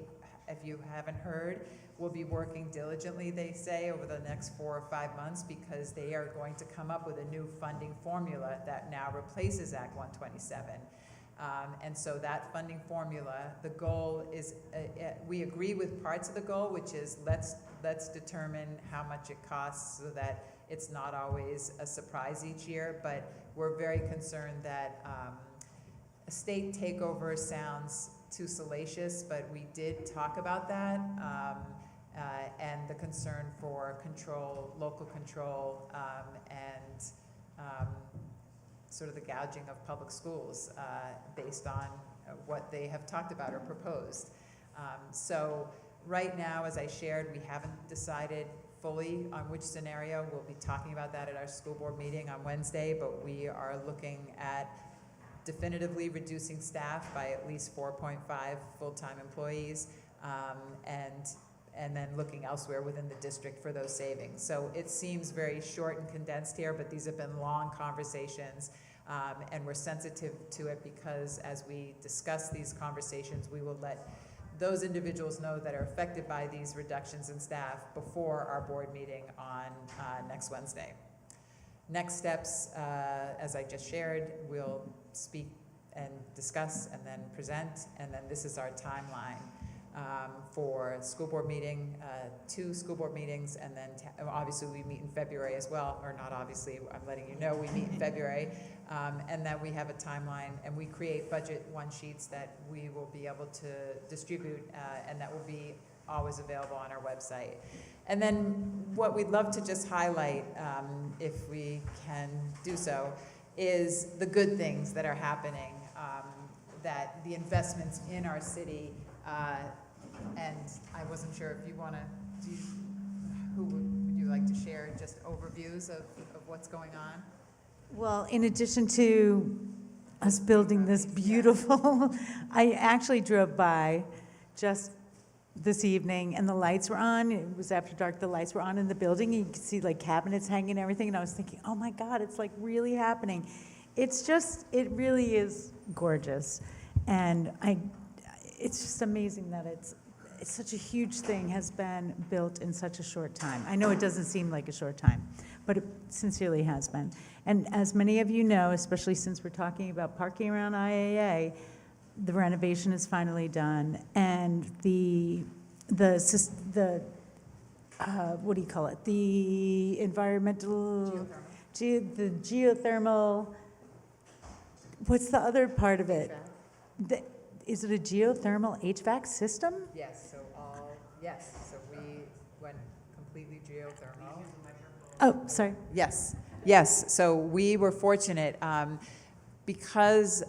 if you haven't heard, will be working diligently, they say, over the next 4 or 5 months because they are going to come up with a new funding formula that now replaces Act 127. And so that funding formula, the goal is, we agree with parts of the goal, which is let's determine how much it costs so that it's not always a surprise each year, but we're very concerned that a state takeover sounds too salacious, but we did talk about that, and the concern for control, local control, and sort of the gouging of public schools based on what they have talked about or proposed. So right now, as I shared, we haven't decided fully on which scenario. We'll be talking about that at our school board meeting on Wednesday, but we are looking at definitively reducing staff by at least 4.5 full-time employees, and then looking elsewhere within the district for those savings. So it seems very short and condensed here, but these have been long conversations, and we're sensitive to it because as we discuss these conversations, we will let those individuals know that are affected by these reductions in staff before our board meeting on next Wednesday. Next steps, as I just shared, we'll speak and discuss and then present, and then this is our timeline for school board meeting, 2 school board meetings, and then obviously we meet in February as well, or not obviously, I'm letting you know we meet in February, and then we have a timeline, and we create budget one-sheets that we will be able to distribute, and that will be always available on our website. And then what we'd love to just highlight, if we can do so, is the good things that are happening, that the investments in our city, and I wasn't sure if you want to, who would you like to share just overviews of what's going on? Well, in addition to us building this beautiful, I actually drove by just this evening and the lights were on. It was after dark, the lights were on in the building. You could see like cabinets hanging and everything. And I was thinking, oh my God, it's like really happening. It's just, it really is gorgeous. And it's just amazing that it's such a huge thing has been built in such a short time. I know it doesn't seem like a short time, but it sincerely has been. And as many of you know, especially since we're talking about parking around IAA, the renovation is finally done, and the what do you call it? The environmental, the geothermal What's the other part of it? Is it a geothermal HVAC system? Yes, so we went completely geothermal. Oh, sorry. Yes, so we were fortunate, because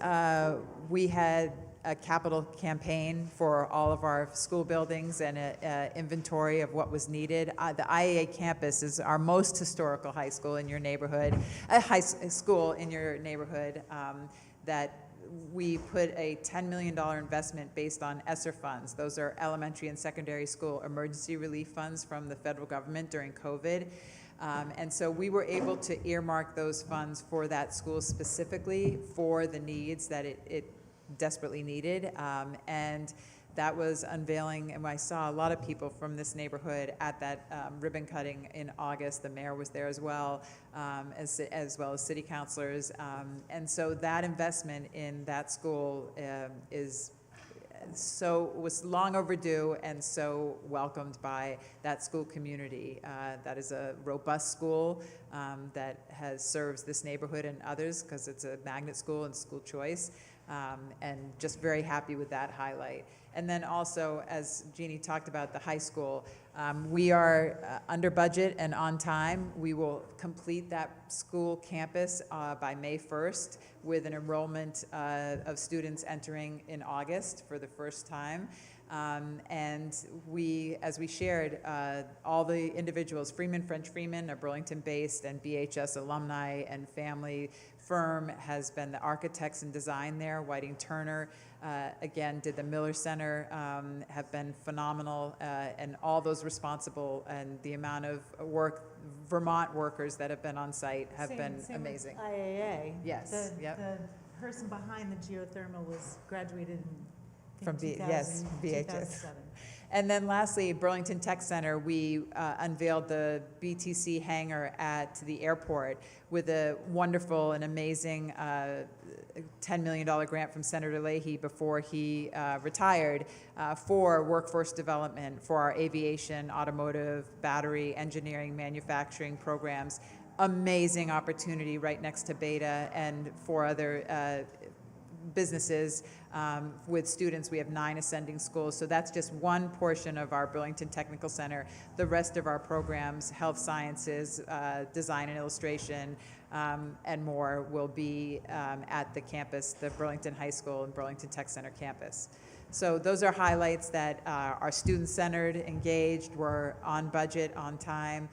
we had a capital campaign for all of our school buildings and an inventory of what was needed. The IAA campus is our most historical high school in your neighborhood, school in your neighborhood, that we put a $10 million investment based on ESSER funds. Those are elementary and secondary school emergency relief funds from the federal government during COVID. And so we were able to earmark those funds for that school specifically for the needs that it desperately needed. And that was unveiling, and I saw a lot of people from this neighborhood at that ribbon cutting in August. The mayor was there as well as city councilors. And so that investment in that school was long overdue and so welcomed by that school community. That is a robust school that serves this neighborhood and others because it's a magnet school and school choice. And just very happy with that highlight. And then also, as Jeannie talked about, the high school, we are under budget and on time. We will complete that school campus by May 1st with an enrollment of students entering in August for the first time. And we, as we shared, all the individuals, Freeman French Freeman, a Burlington-based and BHS alumni and family firm, has been the architects and design there. Whiting Turner, again, did the Miller Center, have been phenomenal, and all those responsible and the amount of work, Vermont workers that have been on site have been amazing. With IAA. Yes, The person behind the geothermal was graduated From 2007. BHS. And then lastly, Burlington Tech Center, we unveiled the BTC hangar at the airport with a wonderful and amazing $10 million grant from Senator Leahy before he retired for workforce development for our aviation, automotive, battery, engineering, manufacturing programs. Amazing opportunity right next to Beta and for other businesses. With students, we have 9 ascending schools, so that's just one portion of our Burlington Technical Center. The rest of our programs, health sciences, design and illustration, and more will be at the campus, the Burlington High School and Burlington Tech Center campus. So those are highlights that are student-centered, engaged, we're on budget, on time,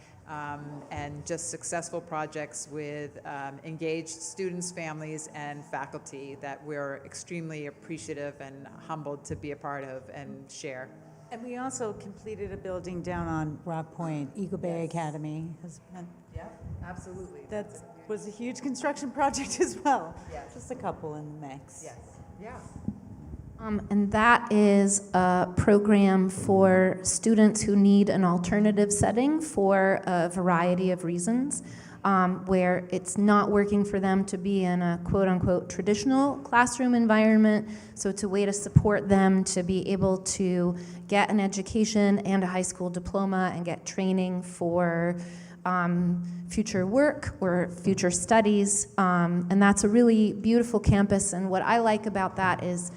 and just successful projects with engaged students, families, and faculty that we're extremely appreciative and humbled to be a part of and share. And we also completed a building down on Rock Point, Eagle Bay Academy. Yeah, absolutely. That was a huge construction project as well. Yes. Just a couple in the mix. Yes, yeah. And that is a program for students who need an alternative setting for a variety of reasons, where it's not working for them to be in a quote-unquote traditional classroom environment. So it's a way to support them to be able to get an education and a high school diploma and get training for future work or future studies. And that's a really beautiful campus. And what I like about that is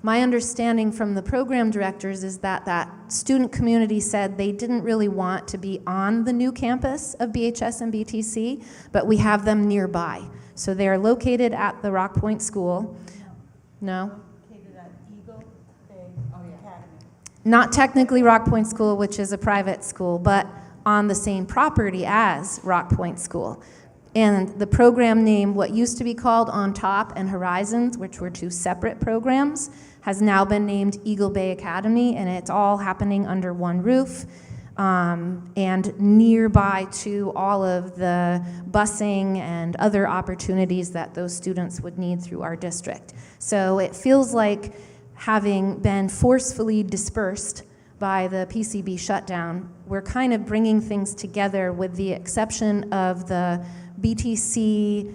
my understanding from the program directors is that that student community said they didn't really want to be on the new campus of BHS and BTC, but we have them nearby. So they're located at the Rock Point School. No? Located at Eagle Bay Academy. Not technically Rock Point School, which is a private school, but on the same property as Rock Point School. And the program name, what used to be called On Top and Horizons, which were 2 separate programs, has now been named Eagle Bay Academy, and it's all happening under one roof and nearby to all of the busing and other opportunities that those students would need through our district. So it feels like, having been forcefully dispersed by the PCB shutdown, we're kind of bringing things together, with the exception of the BTC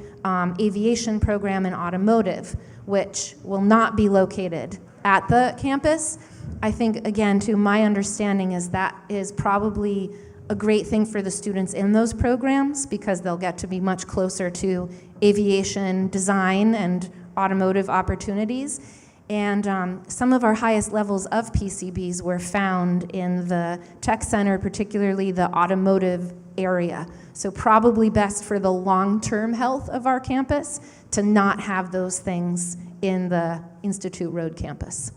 aviation program and automotive, which will not be located at the campus. I think, again, to my understanding, is that is probably a great thing for the students in those programs, because they'll get to be much closer to aviation design and automotive opportunities. And some of our highest levels of PCBs were found in the tech center, particularly the automotive area. So probably best for the long-term health of our campus to not have those things in the Institute Road campus.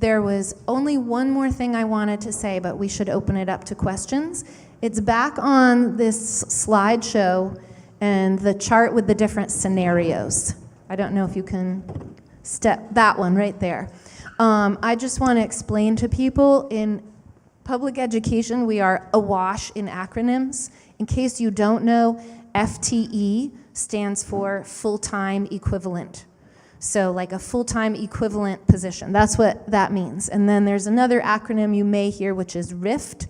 There was only one more thing I wanted to say, but we should open it up to questions. It's back on this slideshow and the chart with the different scenarios. I don't know if you can step that one right there. I just want to explain to people, in public education, we are awash in acronyms. In case you don't know, FTE stands for full-time equivalent. So like a full-time equivalent position, that's what that means. And then there's another acronym you may hear, which is RIFT.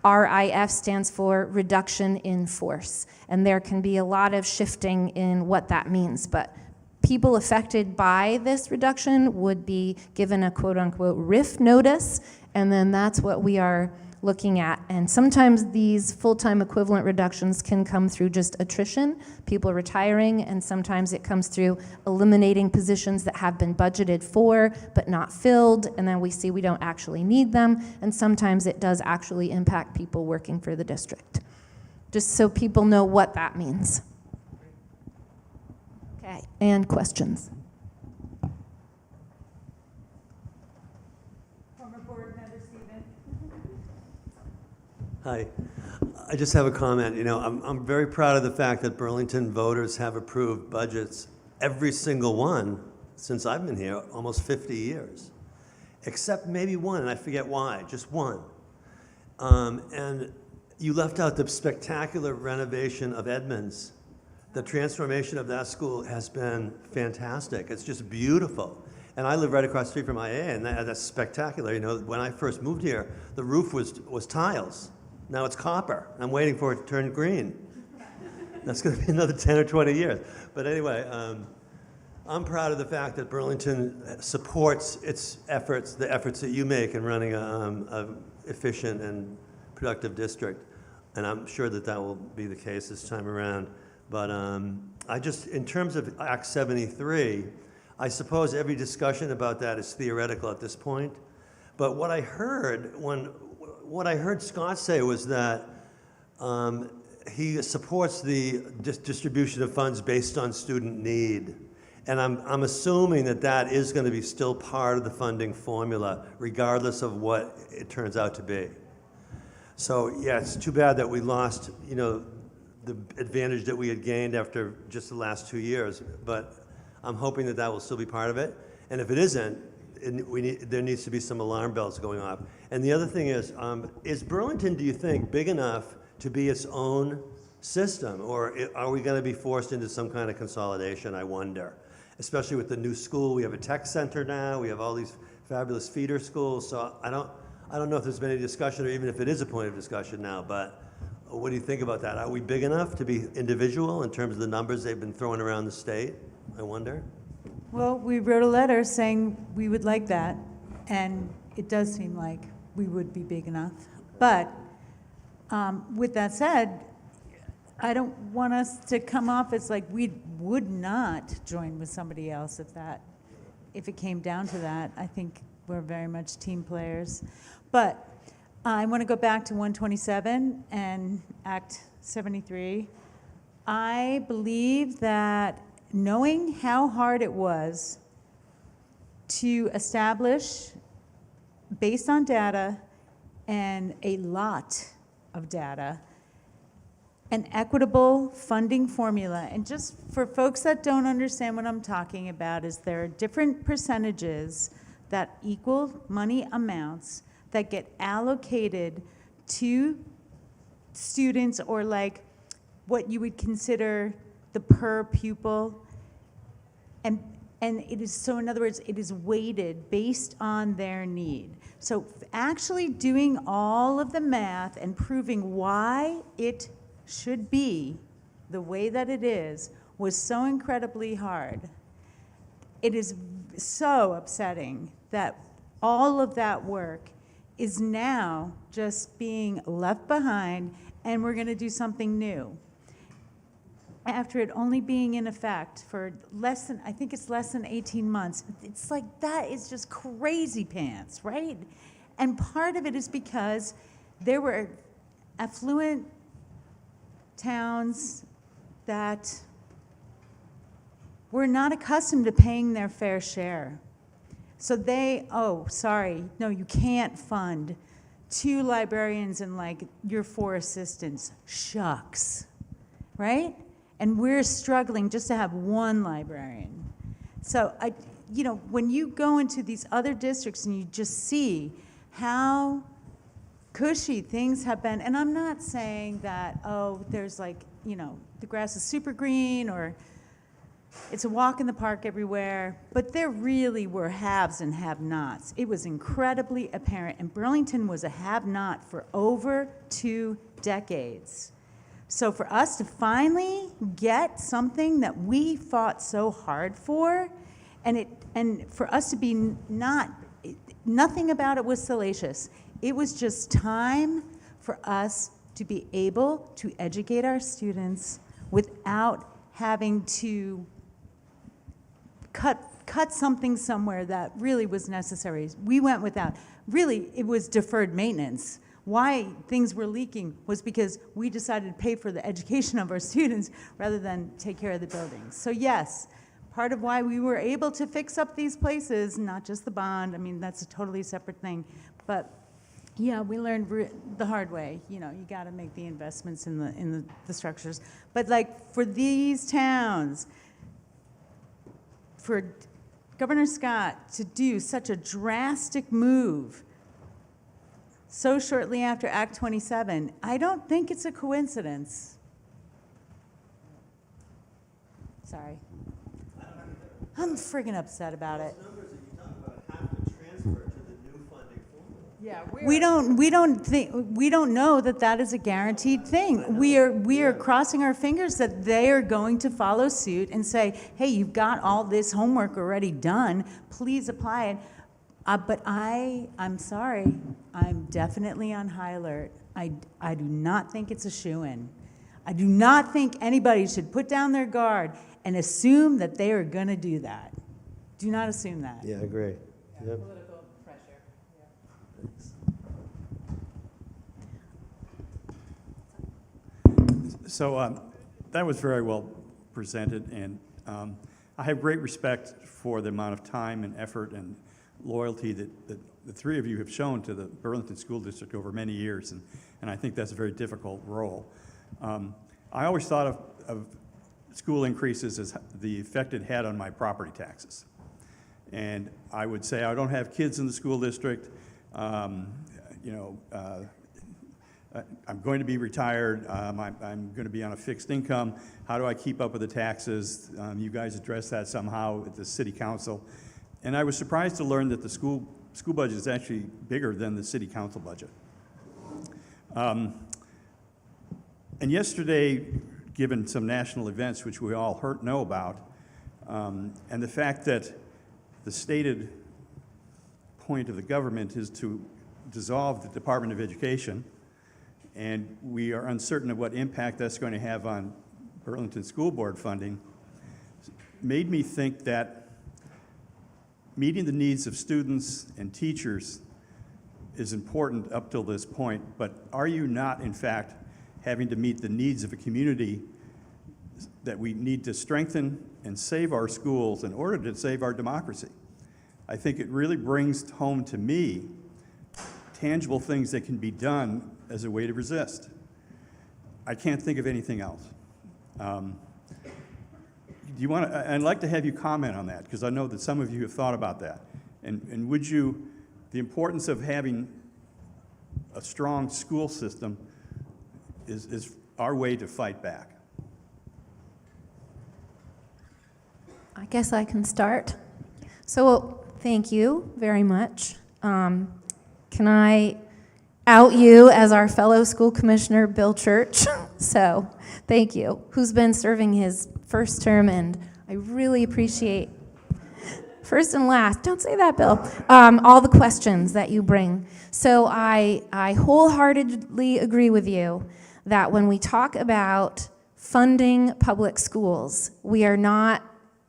RIF stands for reduction in force. And there can be a lot of shifting in what that means, but people affected by this reduction would be given a quote-unquote RIF notice, and then that's what we are looking at. And sometimes these full-time equivalent reductions can come through just attrition, people retiring, and sometimes it comes through eliminating positions that have been budgeted for but not filled, and then we see we don't actually need them, and sometimes it does actually impact people working for the district. Just so people know what that means. Okay, and questions? Hi. I just have a comment. You know, I'm very proud of the fact that Burlington voters have approved budgets, every single one, since I've been here, almost 50 years. Except maybe one, and I forget why, just one. And you left out the spectacular renovation of Edmonds. The transformation of that school has been fantastic. It's just beautiful. And I live right across the street from IA, and that's spectacular. You know, when I first moved here, the roof was tiles. Now it's copper. I'm waiting for it to turn green. That's going to be another 10 or 20 years. But anyway, I'm proud of the fact that Burlington supports its efforts, the efforts that you make in running a efficient and productive district. And I'm sure that that will be the case this time around. But I just, in terms of Act 73, I suppose every discussion about that is theoretical at this point. But what I heard Scott say was that he supports the distribution of funds based on student need. And I'm assuming that that is going to be still part of the funding formula, regardless of what it turns out to be. So yeah, it's too bad that we lost, you know, the advantage that we had gained after just the last 2 years. But I'm hoping that that will still be part of it. And if it isn't, there needs to be some alarm bells going off. And the other thing is Burlington, do you think, big enough to be its own system? Or are we going to be forced into some kind of consolidation, I wonder? Especially with the new school, we have a tech center now, we have all these fabulous feeder schools. So I don't know if there's been any discussion, or even if it is a point of discussion now, but what do you think about that? Are we big enough to be individual in terms of the numbers they've been throwing around the state, I wonder? Well, we wrote a letter saying we would like that, and it does seem like we would be big enough. But with that said, I don't want us to come off as like we would not join with somebody else if it came down to that. I think we're very much team players. But I want to go back to 127 and Act 73. I believe that knowing how hard it was to establish, based on data and a lot of data, an equitable funding formula. And just for folks that don't understand what I'm talking about, is there are different percentages that equal money amounts that get allocated to students, or like what you would consider the per pupil, and it is, so in other words, it is weighted based on their need. So actually doing all of the math and proving why it should be the way that it is was so incredibly hard. It is so upsetting that all of that work is now just being left behind, and we're going to do something new. after it only being in effect for less than, I think it's less than 18 months, it's like, that is just crazy pants, right? And part of it is because there were affluent towns that were not accustomed to paying their fair share. So they, oh, sorry, no, you can't fund 2 librarians and like your 4 assistants. Shucks, right? And we're struggling just to have 1 librarian. So you know, when you go into these other districts and you just see how cushy things have been, and I'm not saying that, oh, there's like, you know, the grass is super green or it's a walk in the park everywhere, but there really were haves and have-nots. It was incredibly apparent, and Burlington was a have-not for over 2 decades. So for us to finally get something that we fought so hard for, and for us to be nothing about it was salacious. It was just time for us to be able to educate our students without having to cut something somewhere that really was necessary. We went without. Really, it was deferred maintenance. Why things were leaking was because we decided to pay for the education of our students rather than take care of the buildings. So yes, part of why we were able to fix up these places, not just the bond, I mean, that's a totally separate thing, but yeah, we learned the hard way. You know, you got to make the investments in the structures. But like for these towns, for Governor Scott to do such a drastic move so shortly after Act 27, I don't think it's a coincidence. Sorry. I'm friggin' upset about it. Yeah, we don't know that that is a guaranteed thing. We are crossing our fingers that they are going to follow suit and say, hey, you've got all this homework already done, please apply it. But I'm sorry, I'm definitely on high alert. I do not think it's a shoo-in. I do not think anybody should put down their guard and assume that they are going to do that. Do not assume that. Yeah, I agree. Yep. Political pressure. So that was very well presented, and I have great respect for the amount of time and effort and loyalty that the 3 of you have shown to the Burlington School District over many years, and I think that's a very difficult role. I always thought of school increases as the effect it had on my property taxes. And I would say I don't have kids in the school district. You know, I'm going to be retired. I'm going to be on a fixed income. How do I keep up with the taxes? You guys address that somehow at the city council. And I was surprised to learn that the school budget is actually bigger than the city council budget. And yesterday, given some national events which we all know about, and the fact that the stated point of the government is to dissolve the Department of Education, and we are uncertain of what impact that's going to have on Burlington School Board funding, made me think that meeting the needs of students and teachers is important up till this point, but are you not, in fact, having to meet the needs of a community that we need to strengthen and save our schools in order to save our democracy? I think it really brings home to me tangible things that can be done as a way to resist. I can't think of anything else. Do you want to, I'd like to have you comment on that, because I know that some of you have thought about that. And would you, the importance of having a strong school system is our way to fight back. I guess I can start. So thank you very much. Can I out you as our fellow school commissioner, Bill Church? So thank you, who's been serving his first term, and I really appreciate, first and last, don't say that, Bill, all the questions that you bring. So I wholeheartedly agree with you that when we talk about funding public schools. We are not,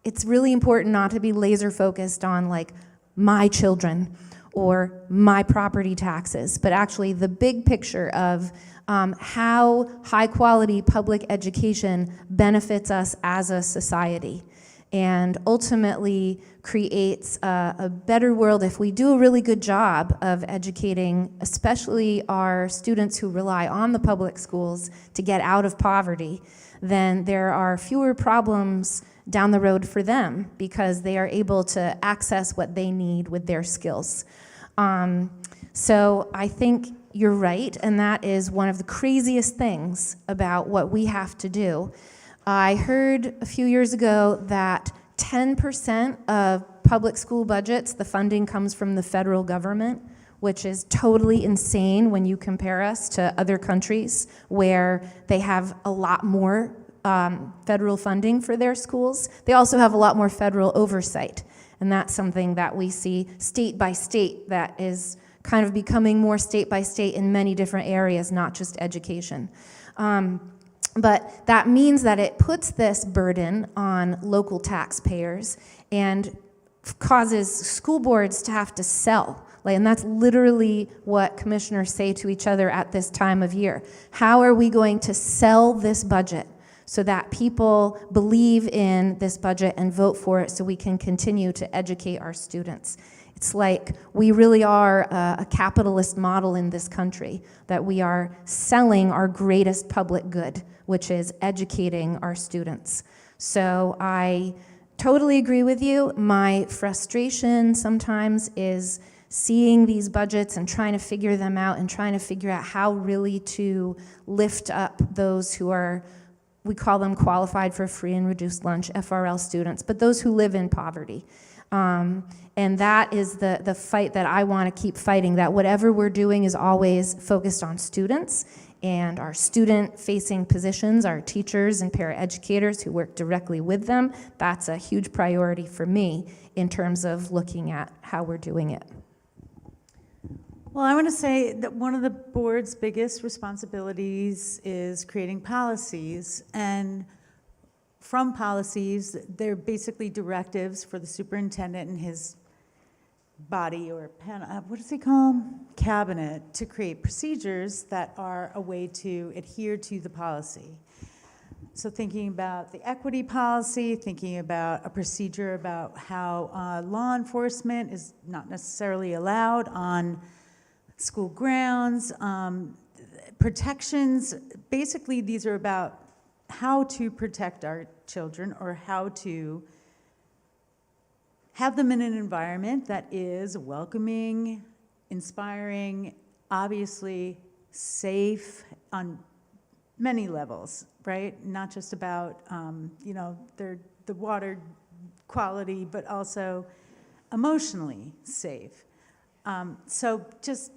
it's really important not to be laser focused on like my children or my property taxes, but actually the big picture of how high quality public education benefits us as a society and ultimately creates a better world if we do a really good job of educating, especially our students who rely on the public schools to get out of poverty. Then there are fewer problems down the road for them because they are able to access what they need with their skills. So I think you're right, and that is one of the craziest things about what we have to do. I heard a few years ago that 10% of public school budgets, the funding comes from the federal government, which is totally insane when you compare us to other countries where they have a lot more federal funding for their schools. They also have a lot more federal oversight, and that's something that we see state by state that is kind of becoming more state by state in many different areas, not just education. But that means that it puts this burden on local taxpayers and causes school boards to have to sell. And that's literally what commissioners say to each other at this time of year. How are we going to sell this budget so that people believe in this budget and vote for it so we can continue to educate our students? It's like we really are a capitalist model in this country, that we are selling our greatest public good, which is educating our students. So I totally agree with you. My frustration sometimes is seeing these budgets and trying to figure them out and trying to figure out how really to lift up those who are, we call them qualified for free and reduced lunch, FRL students, but those who live in poverty. And that is the fight that I want to keep fighting, that whatever we're doing is always focused on students and our student-facing positions, our teachers and paraeducators who work directly with them. That's a huge priority for me in terms of looking at how we're doing it. Well, I want to say that one of the board's biggest responsibilities is creating policies, and from policies, they're basically directives for the superintendent and his body, or what does he call them? Cabinet, to create procedures that are a way to adhere to the policy. So thinking about the equity policy, thinking about a procedure about how law enforcement is not necessarily allowed on school grounds, protections. Basically, these are about how to protect our children or how to have them in an environment that is welcoming, inspiring, obviously safe on many levels, right? Not just about, the water quality, but also emotionally safe. So just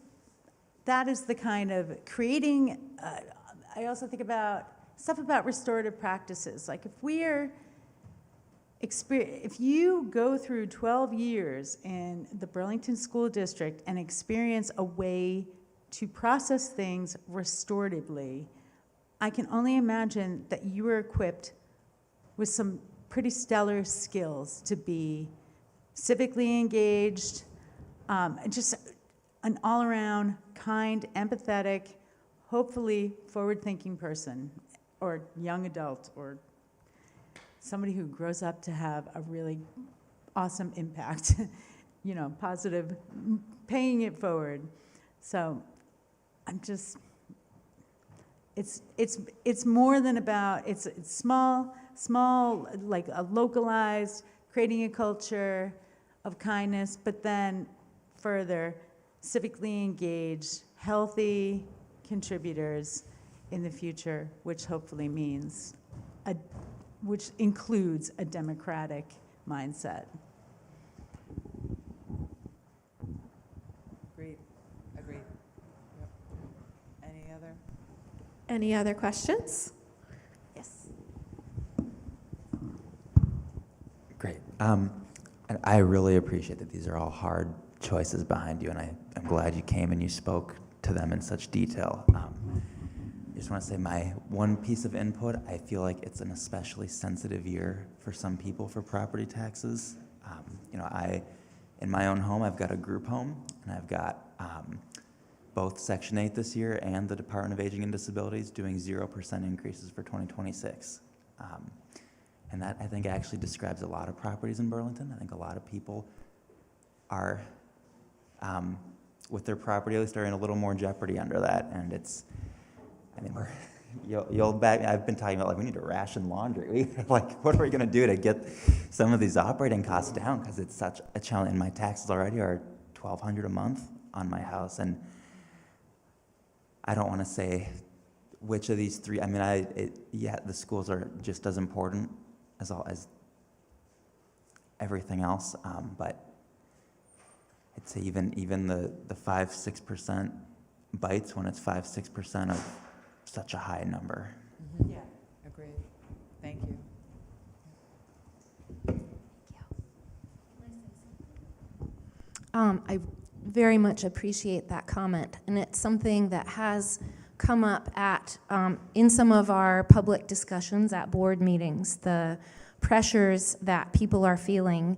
that is the kind of creating, I also think about stuff about restorative practices. Like if you go through 12 years in the Burlington School District and experience a way to process things restoratively, I can only imagine that you are equipped with some pretty stellar skills to be civically engaged, just an all-around kind, empathetic, hopefully forward-thinking person, or young adult, or somebody who grows up to have a really awesome impact, positive, paying it forward. So I'm just, it's more than about, it's small, like a localized, creating a culture of kindness, but then further, civically engaged, healthy contributors in the future, which hopefully means which includes a democratic mindset. Agreed. Yep. Any other questions? Yes. Great. And I really appreciate that these are all hard choices behind you, and I'm glad you came and you spoke to them in such detail. just want to say my one piece of input, I feel like it's an especially sensitive year for some people for property taxes. You know, in my own home, I've got a group home, and I've got both Section 8 this year and the Department of Aging and Disabilities doing 0% increases for 2026. And that, I think, actually describes a lot of properties in Burlington. I think a lot of people are, with their property, at least, are in a little more jeopardy under that. And it's, I mean, I've been talking about, like, we need to ration laundry. Like, what are we going to do to get some of these operating costs down? Because it's such a challenge. And my taxes already are $1,200 a month on my house. And I don't want to say which of these three. I mean, yeah, the schools are just as important as everything else. But I'd say even the 5-6% bites when it's 5-6% of such a high number. Yeah, agreed. Thank you. I very much appreciate that comment, and it's something that has come up at in some of our public discussions at board meetings, the pressures that people are feeling,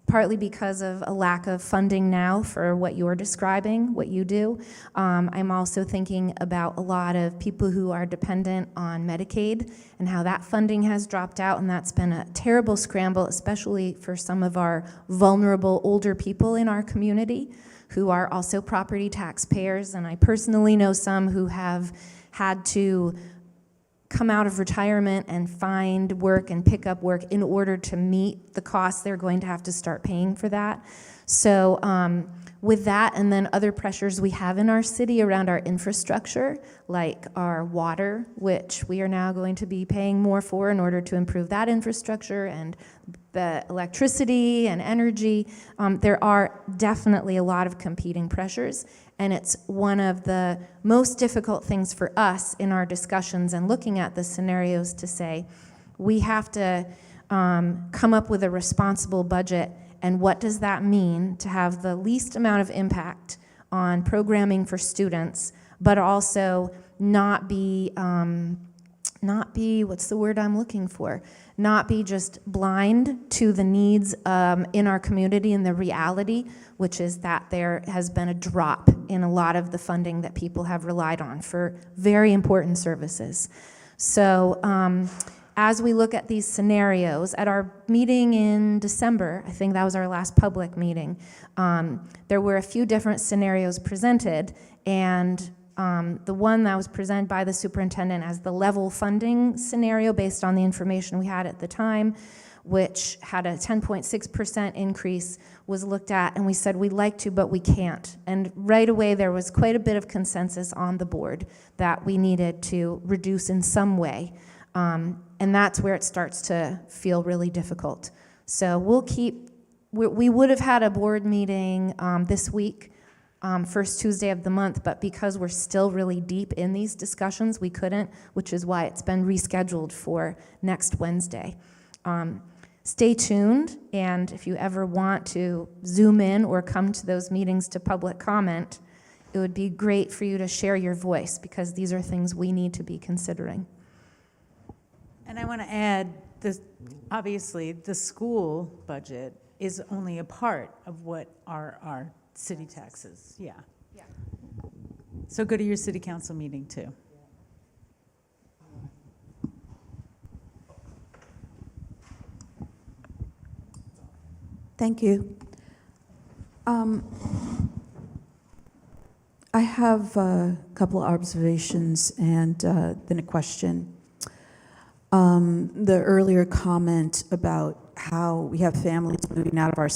partly because of a lack of funding now for what you're describing, what you do. I'm also thinking about a lot of people who are dependent on Medicaid and how that funding has dropped out, and that's been a terrible scramble, especially for some of our vulnerable older people in our community who are also property taxpayers. And I personally know some who have had to come out of retirement and find work and pick up work in order to meet the costs they're going to have to start paying for that. So with that, and then other pressures we have in our city around our infrastructure, like our water, which we are now going to be paying more for in order to improve that infrastructure, and the electricity and energy, there are definitely a lot of competing pressures. And it's one of the most difficult things for us in our discussions and looking at the scenarios to say, we have to come up with a responsible budget, and what does that mean to have the least amount of impact on programming for students, but also not be, what's the word I'm looking for? Not be just blind to the needs in our community and the reality, which is that there has been a drop in a lot of the funding that people have relied on for very important services. So as we look at these scenarios, at our meeting in December, I think that was our last public meeting, there were a few different scenarios presented, and the one that was presented by the superintendent as the level funding scenario based on the information we had at the time, which had a 10.6% increase, was looked at, and we said we'd like to, but we can't. And right away there was quite a bit of consensus on the board that we needed to reduce in some way. And that's where it starts to feel really difficult. So we would have had a board meeting this week, first Tuesday of the month, but because we're still really deep in these discussions, we couldn't, which is why it's been rescheduled for next Wednesday. Stay tuned, and if you ever want to Zoom in or come to those meetings to public comment, it would be great for you to share your voice, because these are things we need to be considering. And I want to add, obviously, the school budget is only a part of what are our city taxes. Yeah. So go to your city council meeting too. Thank you. I have a couple of observations and then a question. The earlier comment about how we have families moving out of our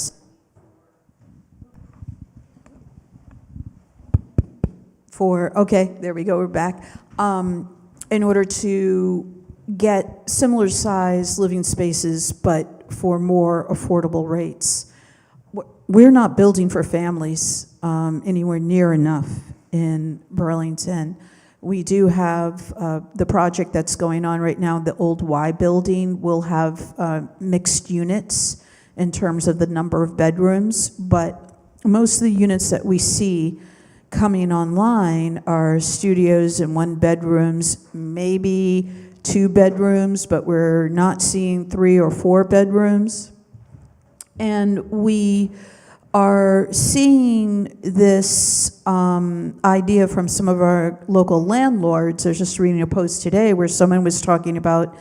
there we go, we're back. In order to get similar size living spaces, but for more affordable rates. We're not building for families anywhere near enough in Burlington. We do have the project that's going on right now, the old Y building will have mixed units in terms of the number of bedrooms, but most of the units that we see coming online are studios and 1-bedrooms, maybe 2 bedrooms, but we're not seeing 3 or 4 bedrooms. And we are seeing this idea from some of our local landlords. I was just reading a post today where someone was talking about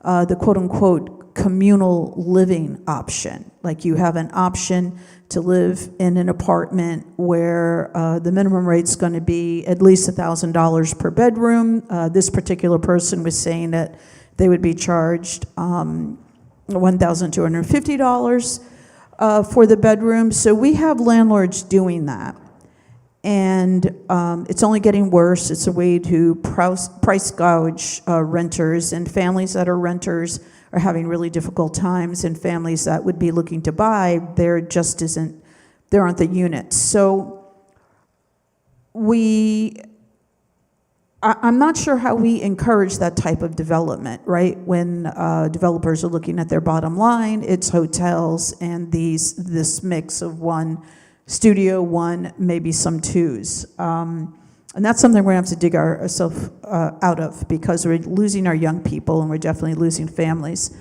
the quote-unquote communal living option. Like you have an option to live in an apartment where the minimum rate's going to be at least $1,000 per bedroom. This particular person was saying that they would be charged $1,250 for the bedroom. So we have landlords doing that. And it's only getting worse. It's a way to price gouge renters, and families that are renters are having really difficult times, and families that would be looking to buy, there aren't the units. So I'm not sure how we encourage that type of development, right? When developers are looking at their bottom line, it's hotels and this mix of 1 studio, 1, maybe some 2s. And that's something we're going to have to dig ourselves out of, because we're losing our young people and we're definitely losing families.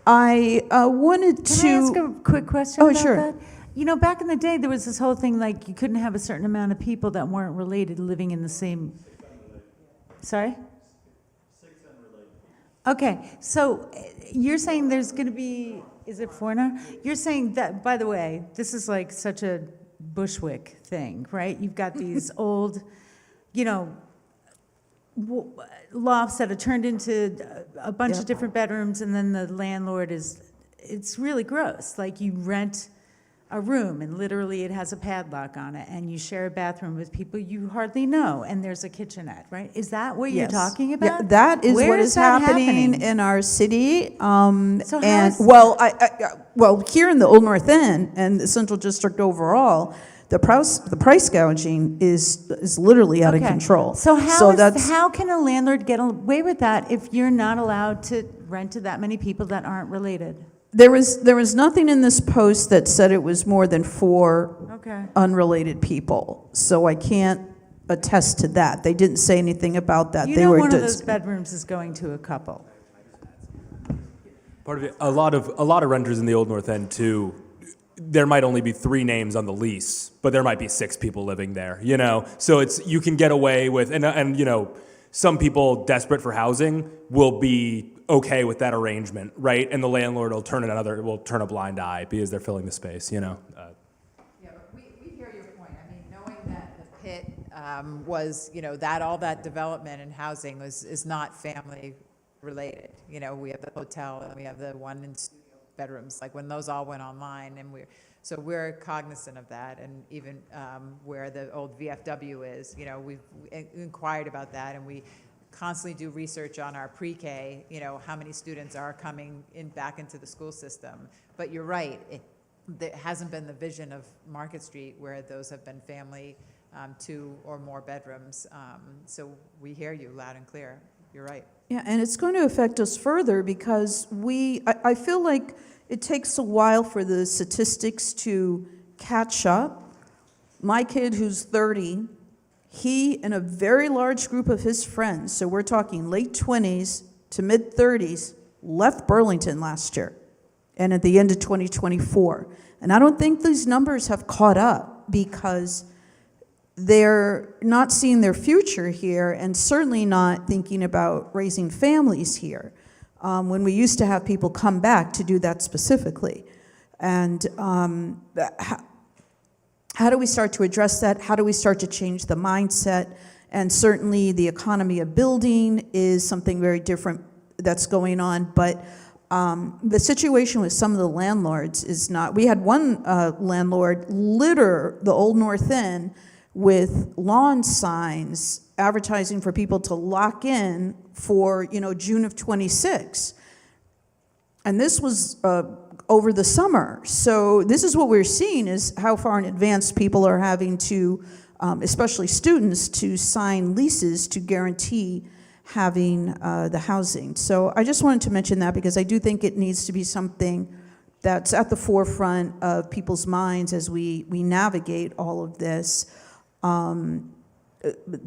I wanted to... Can I ask a quick question about sure. that? You know, back in the day, there was this whole thing like you couldn't have a certain amount of people that weren't related living in the same... Sorry? 6 unrelated. Okay, so you're saying there's going to be... Is it 4 now? You're saying that, by the way, this is like such a Bushwick thing, right? You've got these old... lofts that are turned into a bunch of different bedrooms, and then the landlord it's really gross. Like you rent a room and literally it has a padlock on it, and you share a bathroom with people you hardly know, and there's a kitchenette, right? Is that what you're talking about? Yeah, that is Where what is that happening in our city. So how is- Well, here in the Old North End and the Central District overall, the price gouging is literally out of Okay. control. So that's how can a landlord get away with that if you're not allowed to rent to that many people that aren't related? there was nothing in this post that said it was more than 4 Okay. unrelated people. So I can't attest to that. They didn't say anything about that. You They know were one of just- those bedrooms is going to a couple. Part of it, a lot of renters in the Old North End too. There might only be 3 names on the lease, but there might be 6 people living there. So you can get away with, and some people desperate for housing will be okay with that arrangement, right? And the landlord will turn a blind eye because they're filling the space. Yeah, but we hear your point. I mean, knowing that the pit was, that all that development and housing is not family related. We have the hotel and we have the 1 in studio bedrooms, like when those all went online, and we're cognizant of that. And even where the old VFW is, we've inquired about that, and we constantly do research on our pre-K, how many students are coming back into the school system. But you're right, there hasn't been the vision of Market Street where those have been family 2 or more bedrooms. So we hear you loud and clear. You're right. Yeah, and it's going to affect us further because I feel like it takes a while for the statistics to catch up. My kid, who's 30, he and a very large group of his friends, so we're talking late 20s to mid 30s, left Burlington last year and at the end of 2024. And I don't think these numbers have caught up because they're not seeing their future here and certainly not thinking about raising families here. When we used to have people come back to do that specifically. And how do we start to address that? How do we start to change the mindset? And certainly the economy of building is something very different that's going on. But the situation with some of the landlords is not. We had one landlord litter the Old North End with lawn signs advertising for people to lock in for, June of 26. And this was over the summer. So this is what we're seeing is how far in advance people are having to, especially students, to sign leases to guarantee having the housing. So I just wanted to mention that because I do think it needs to be something that's at the forefront of people's minds as we navigate all of this.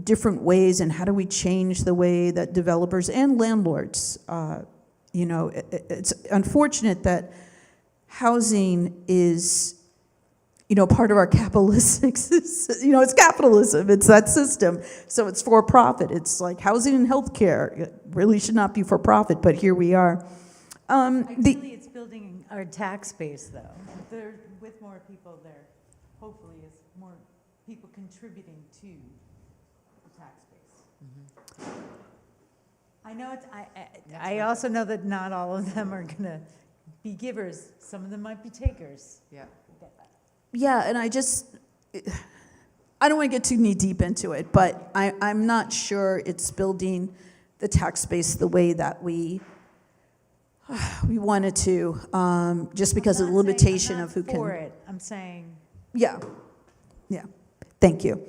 different ways, and how do we change the way that developers and landlords, it's unfortunate that housing is, part of our capitalistic, it's capitalism, it's that system. So it's for profit. It's like housing and healthcare. It really should not be for profit, but here we are. Actually, it's building our tax base, though. With more people there, hopefully, is more people contributing to the tax base. I know it's. I also know that not all of them are going to be givers. Some of them might be takers. Yeah. Yeah, and I don't want to get too knee deep into it, but I'm not sure it's building the tax base the way that we wanted to, just because of the limitation of who can. For it, I'm saying. Yeah. Thank you.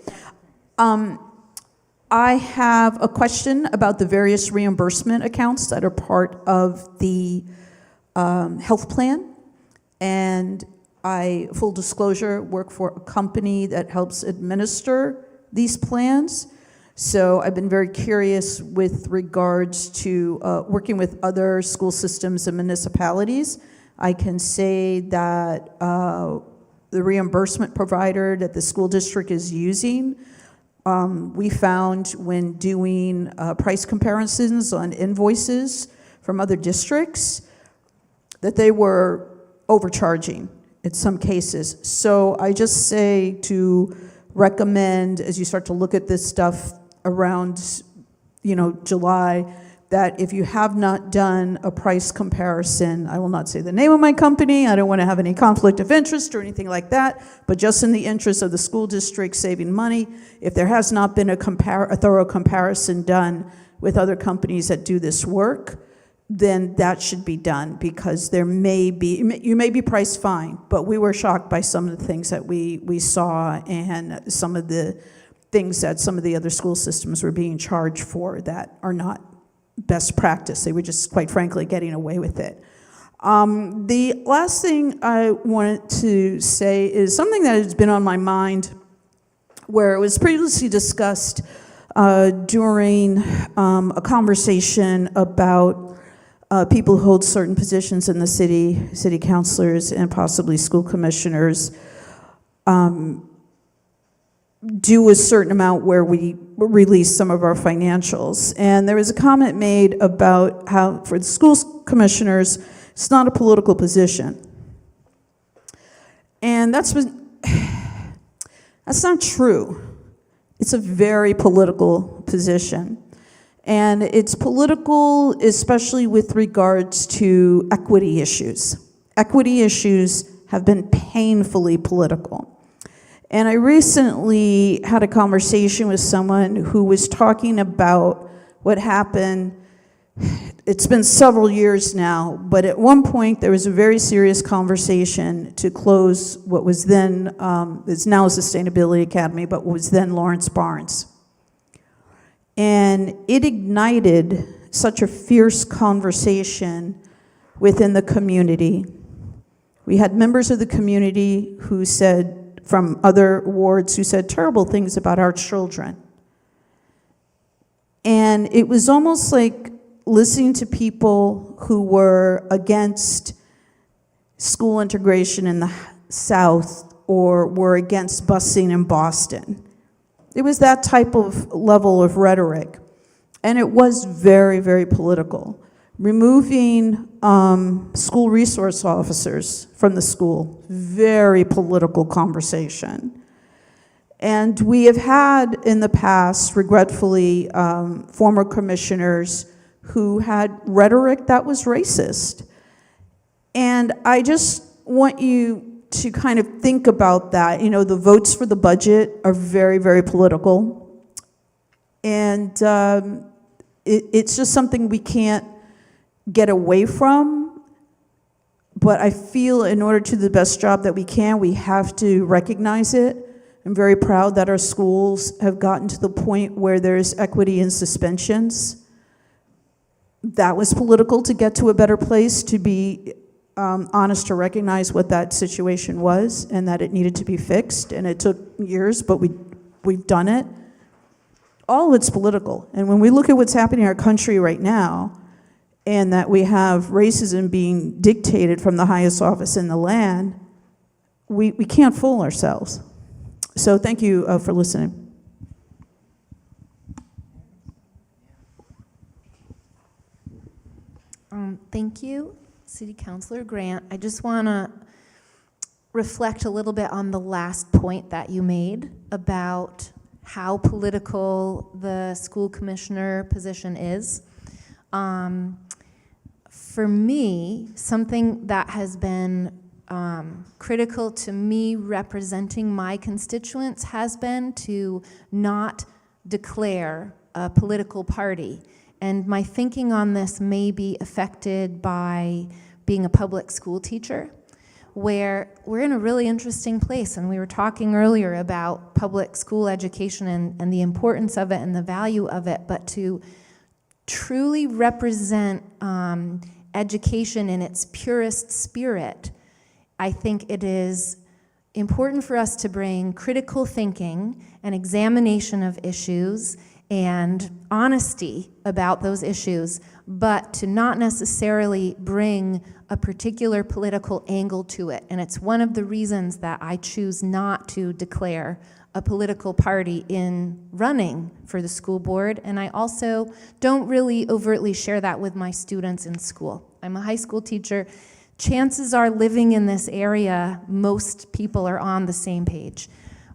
I have a question about the various reimbursement accounts that are part of the health plan, and I, full disclosure, work for a company that helps administer these plans. So I've been very curious with regards to working with other school systems and municipalities. I can say that the reimbursement provider that the school district is using, we found when doing price comparisons on invoices from other districts that they were overcharging in some cases. So I just say to recommend, as you start to look at this stuff around, July, that if you have not done a price comparison, I will not say the name of my company, I don't want to have any conflict of interest or anything like that, but just in the interest of the school district saving money, if there has not been a thorough comparison done with other companies that do this work, then that should be done, because you may be priced fine, but we were shocked by some of the things that we saw, and some of the things that some of the other school systems were being charged for that are not best practice. They were just, quite frankly, getting away with it. The last thing I wanted to say is something that has been on my mind, where it was previously discussed during a conversation about people who hold certain positions in the city councilors and possibly school commissioners, do a certain amount where we release some of our financials. And there was a comment made about how for the school commissioners, it's not a political position. And that's not true. It's a very political position. And it's political, especially with regards to equity issues. Equity issues have been painfully political. And I recently had a conversation with someone who was talking about what happened. It's been several years now, but at one point there was a very serious conversation to close what was then, it's now Sustainability Academy, but what was then Lawrence Barnes. And it ignited such a fierce conversation within the community. We had members of the community who said, from other wards, who said terrible things about our children. And it was almost like listening to people who were against school integration in the South or were against busing in Boston. It was that type of level of rhetoric. And it was very, very political. Removing school resource officers from the school, very political conversation. And we have had in the past, regretfully, former commissioners who had rhetoric that was racist. And I just want you to kind of think about that. The votes for the budget are very, very political. And it's just something we can't get away from, but I feel in order to do the best job that we can, we have to recognize it. I'm very proud that our schools have gotten to the point where there's equity in suspensions. That was political to get to a better place, to be honest, to recognize what that situation was and that it needed to be fixed, and it took years, but we we've done it. All of it's political. And when we look at what's happening in our country right now, and that we have racism being dictated from the highest office in the land, we can't fool ourselves. So thank you for listening. Thank you, City Councilor Grant. I just want to reflect a little bit on the last point that you made about how political the school commissioner position is. For me, something that has been critical to me representing my constituents has been to not declare a political party. And my thinking on this may be affected by being a public school teacher, where we're in a really interesting place. And we were talking earlier about public school education and the importance of it and the value of it, but to truly represent education in its purest spirit, I think it is important for us to bring critical thinking and examination of issues and honesty about those issues, but to not necessarily bring a particular political angle to it. And it's one of the reasons that I choose not to declare a political party in running for the school board, and I also don't really overtly share that with my students in school. I'm a high school teacher. Chances are, living in this area, most people are on the same page,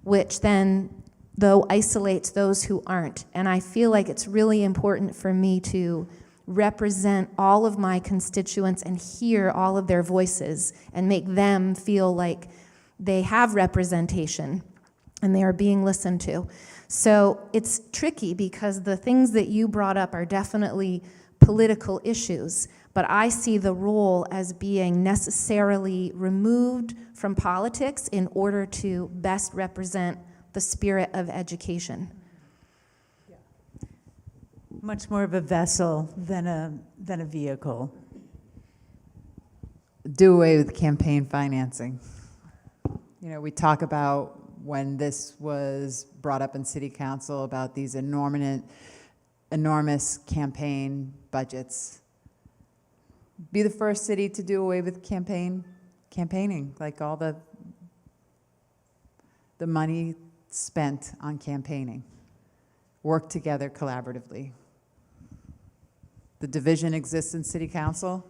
which then, though, isolates those who aren't. And I feel like it's really important for me to represent all of my constituents and hear all of their voices and make them feel like they have representation and they are being listened to. So it's tricky because the things that you brought up are definitely political issues, but I see the role as being necessarily removed from politics in order to best represent the spirit of education. Much more of a vessel than a vehicle. Do away with campaign financing. You know, we talk about when this was brought up in City Council about these enormous campaign budgets. Be the first city to do away with campaigning, like all the money spent on campaigning. Work together collaboratively. The division exists in City Council.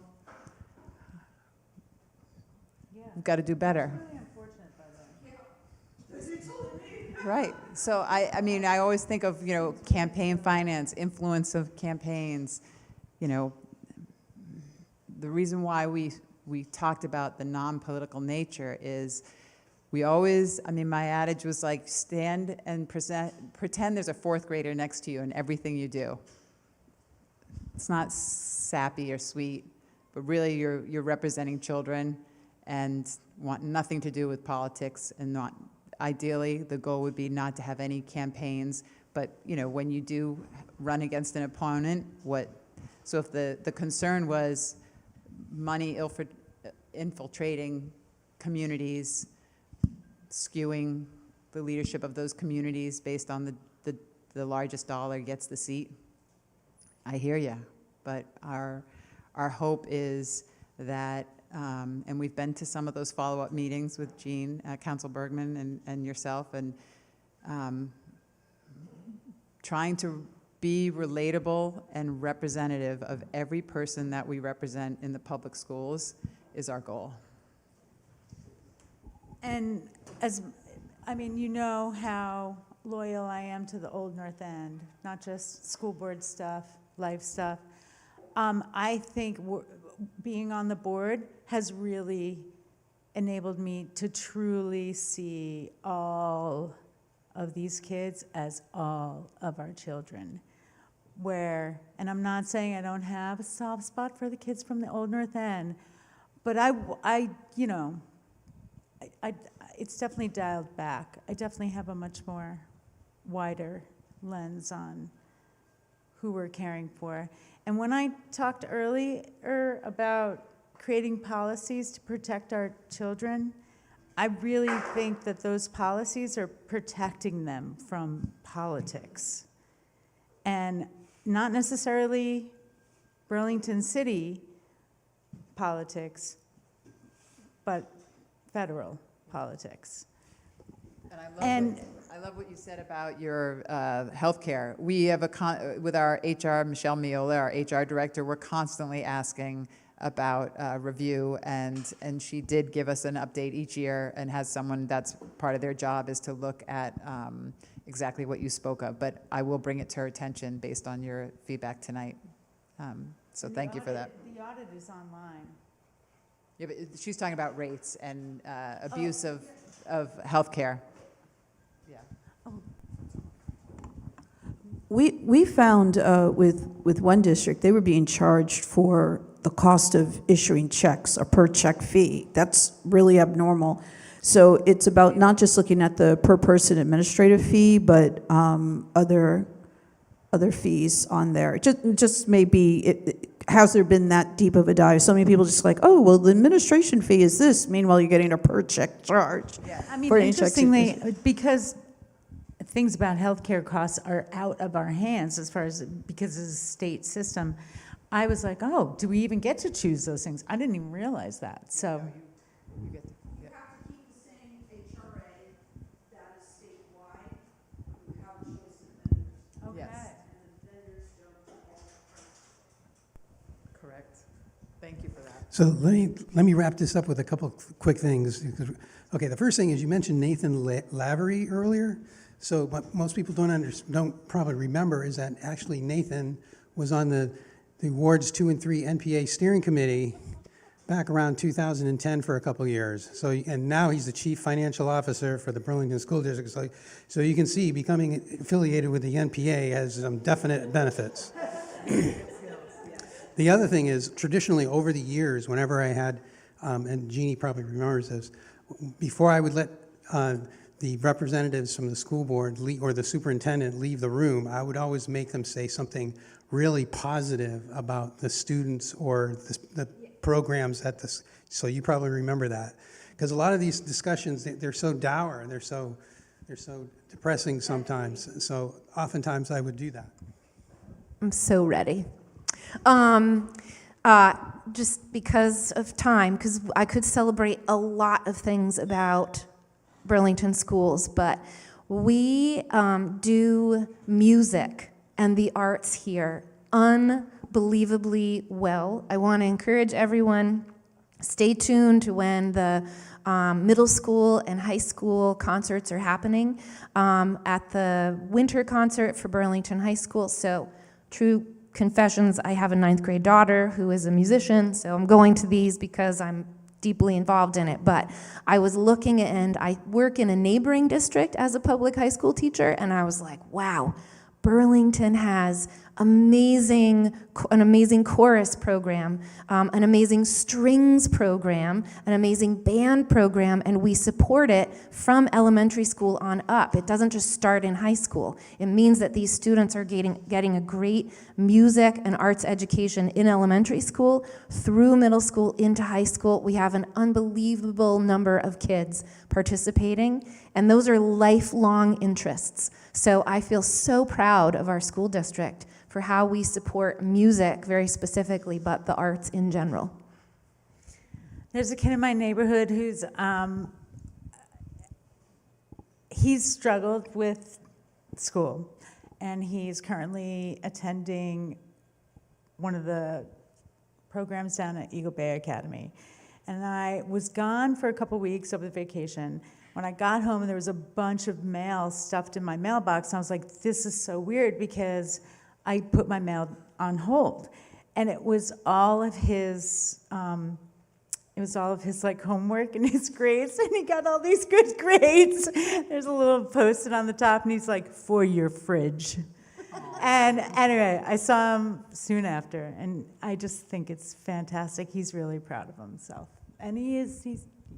We've got to do better. Right. So I mean, I always think of, you know, campaign finance, influence of campaigns. You know, the reason why we talked about the non-political nature is we always, I mean, my adage was like, stand and pretend there's a fourth grader next to you in everything you do. It's not sappy or sweet, but really you're representing children and want nothing to do with politics, and not, ideally, the goal would be not to have any campaigns, but, you know, when you do run against an opponent, so if the concern was money infiltrating communities, skewing the leadership of those communities based on the largest dollar gets the seat, I hear you. But our hope is that, and we've been to some of those follow-up meetings with Jean, Council Bergman, and yourself, and trying to be relatable and representative of every person that we represent in the public schools is our goal. And I mean, you know how loyal I am to the Old North End, not just school board stuff, life stuff. I think being on the board has really enabled me to truly see all of these kids as all of our children. And I'm not saying I don't have a soft spot for the kids from the Old North End, but you know, it's definitely dialed back. I definitely have a much more wider lens on who we're caring for. And when I talked earlier about creating policies to protect our children, I really think that those policies are protecting them from politics. And not necessarily Burlington City politics, but federal politics. And I love what you said about your healthcare. We have with our HR, Michelle Miola, our HR director, we're constantly asking about review, and she did give us an update each year and has someone that's part of their job is to look at exactly what you spoke of. But I will bring it to her attention based on your feedback tonight. So thank you for that. The audit is online. Yeah, but she's talking about rates and abuse of healthcare. Yeah. We found with one district, they were being charged for the cost of issuing checks, a per check fee. That's really abnormal. So it's about not just looking at the per person administrative fee, but other fees on there. Just maybe, has there been that deep of a dive? So many people just like, oh, well, the administration fee is this. Meanwhile, you're getting a per check charge. Yeah. I mean, for any checks you- interestingly, because things about healthcare costs are out of our hands as far as, because of the state system, I was like, oh, do we even get to choose those things? I didn't even realize that, so. Yes. Correct. Thank you for that. So let me wrap this up with a couple of quick things. Okay, the first thing is you mentioned Nathan Lavery earlier. So what most people don't probably remember is that actually Nathan was on the Wards 2 and 3 NPA steering committee back around 2010 for a couple of years. So, and now he's the chief financial officer for the Burlington School District. So you can see becoming affiliated with the NPA has some definite benefits. The other thing is, traditionally over the years, whenever I had, and Jeannie probably remembers this, before I would let the representatives from the school board or the superintendent leave the room, I would always make them say something really positive about the students or the programs at this. So you probably remember that, because a lot of these discussions, they're so dour and they're so depressing sometimes. So oftentimes I would do that. I'm so ready. Just because of time, because I could celebrate a lot of things about Burlington schools, but we do music and the arts here unbelievably well. I want to encourage everyone, stay tuned to when the middle school and high school concerts are happening at the winter concert for Burlington High School. So true confessions, I have a 9th grade daughter who is a musician, so I'm going to these because I'm deeply involved in it. But I was looking, and I work in a neighboring district as a public high school teacher, and I was like, wow, Burlington has an amazing chorus program, an amazing strings program, an amazing band program, and we support it from elementary school on up. It doesn't just start in high school. It means that these students are getting a great music and arts education in elementary school, through middle school, into high school. We have an unbelievable number of kids participating, and those are lifelong interests. So I feel so proud of our school district for how we support music very specifically, but the arts in general. There's a kid in my neighborhood who's, he's struggled with school, and he's currently attending one of the programs down at Eagle Bay Academy. And I was gone for a couple weeks over the vacation. When I got home, there was a bunch of mail stuffed in my mailbox, and I was like, this is so weird, because I put my mail on hold, and it was all of his like homework and his grades, and he got all these good grades. There's a little post-it on the top, and he's like, for your fridge. And anyway, I saw him soon after, and I just think it's fantastic. He's really proud of himself, and he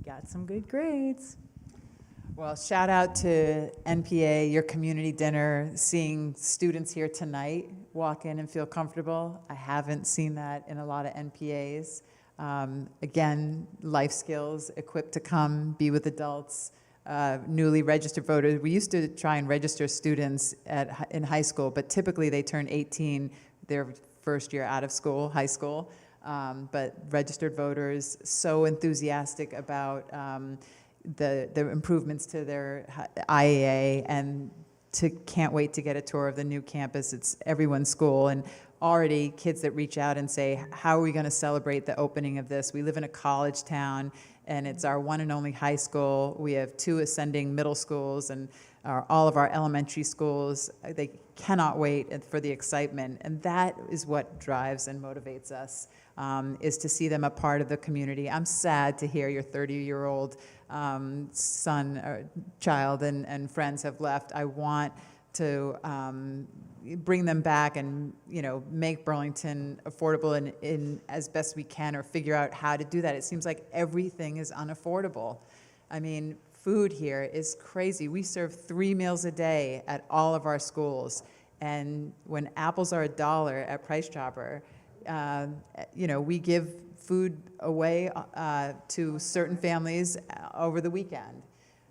got some good grades. Well, shout out to NPA, your community dinner, seeing students here tonight walk in and feel comfortable. I haven't seen that in a lot of NPAs. Again, life skills, equipped to come, be with adults, newly registered voters. We used to try and register students in high school, but typically they turn 18 their first year out of school, high school. But registered voters, so enthusiastic about the improvements to their IAA, and can't wait to get a tour of the new campus. It's everyone's school, and already kids that reach out and say, how are we going to celebrate the opening of this? We live in a college town, and it's our one and only high school. We have 2 ascending middle schools, and all of our elementary schools. They cannot wait for the excitement, and that is what drives and motivates us, is to see them a part of the community. I'm sad to hear your 30-year-old son or child and friends have left. I want to bring them back and, make Burlington affordable in as best we can, or figure out how to do that. It seems like everything is unaffordable. I mean, food here is crazy. We serve 3 meals a day at all of our schools, and when apples are $1 at Price Chopper, we give food away to certain families over the weekend.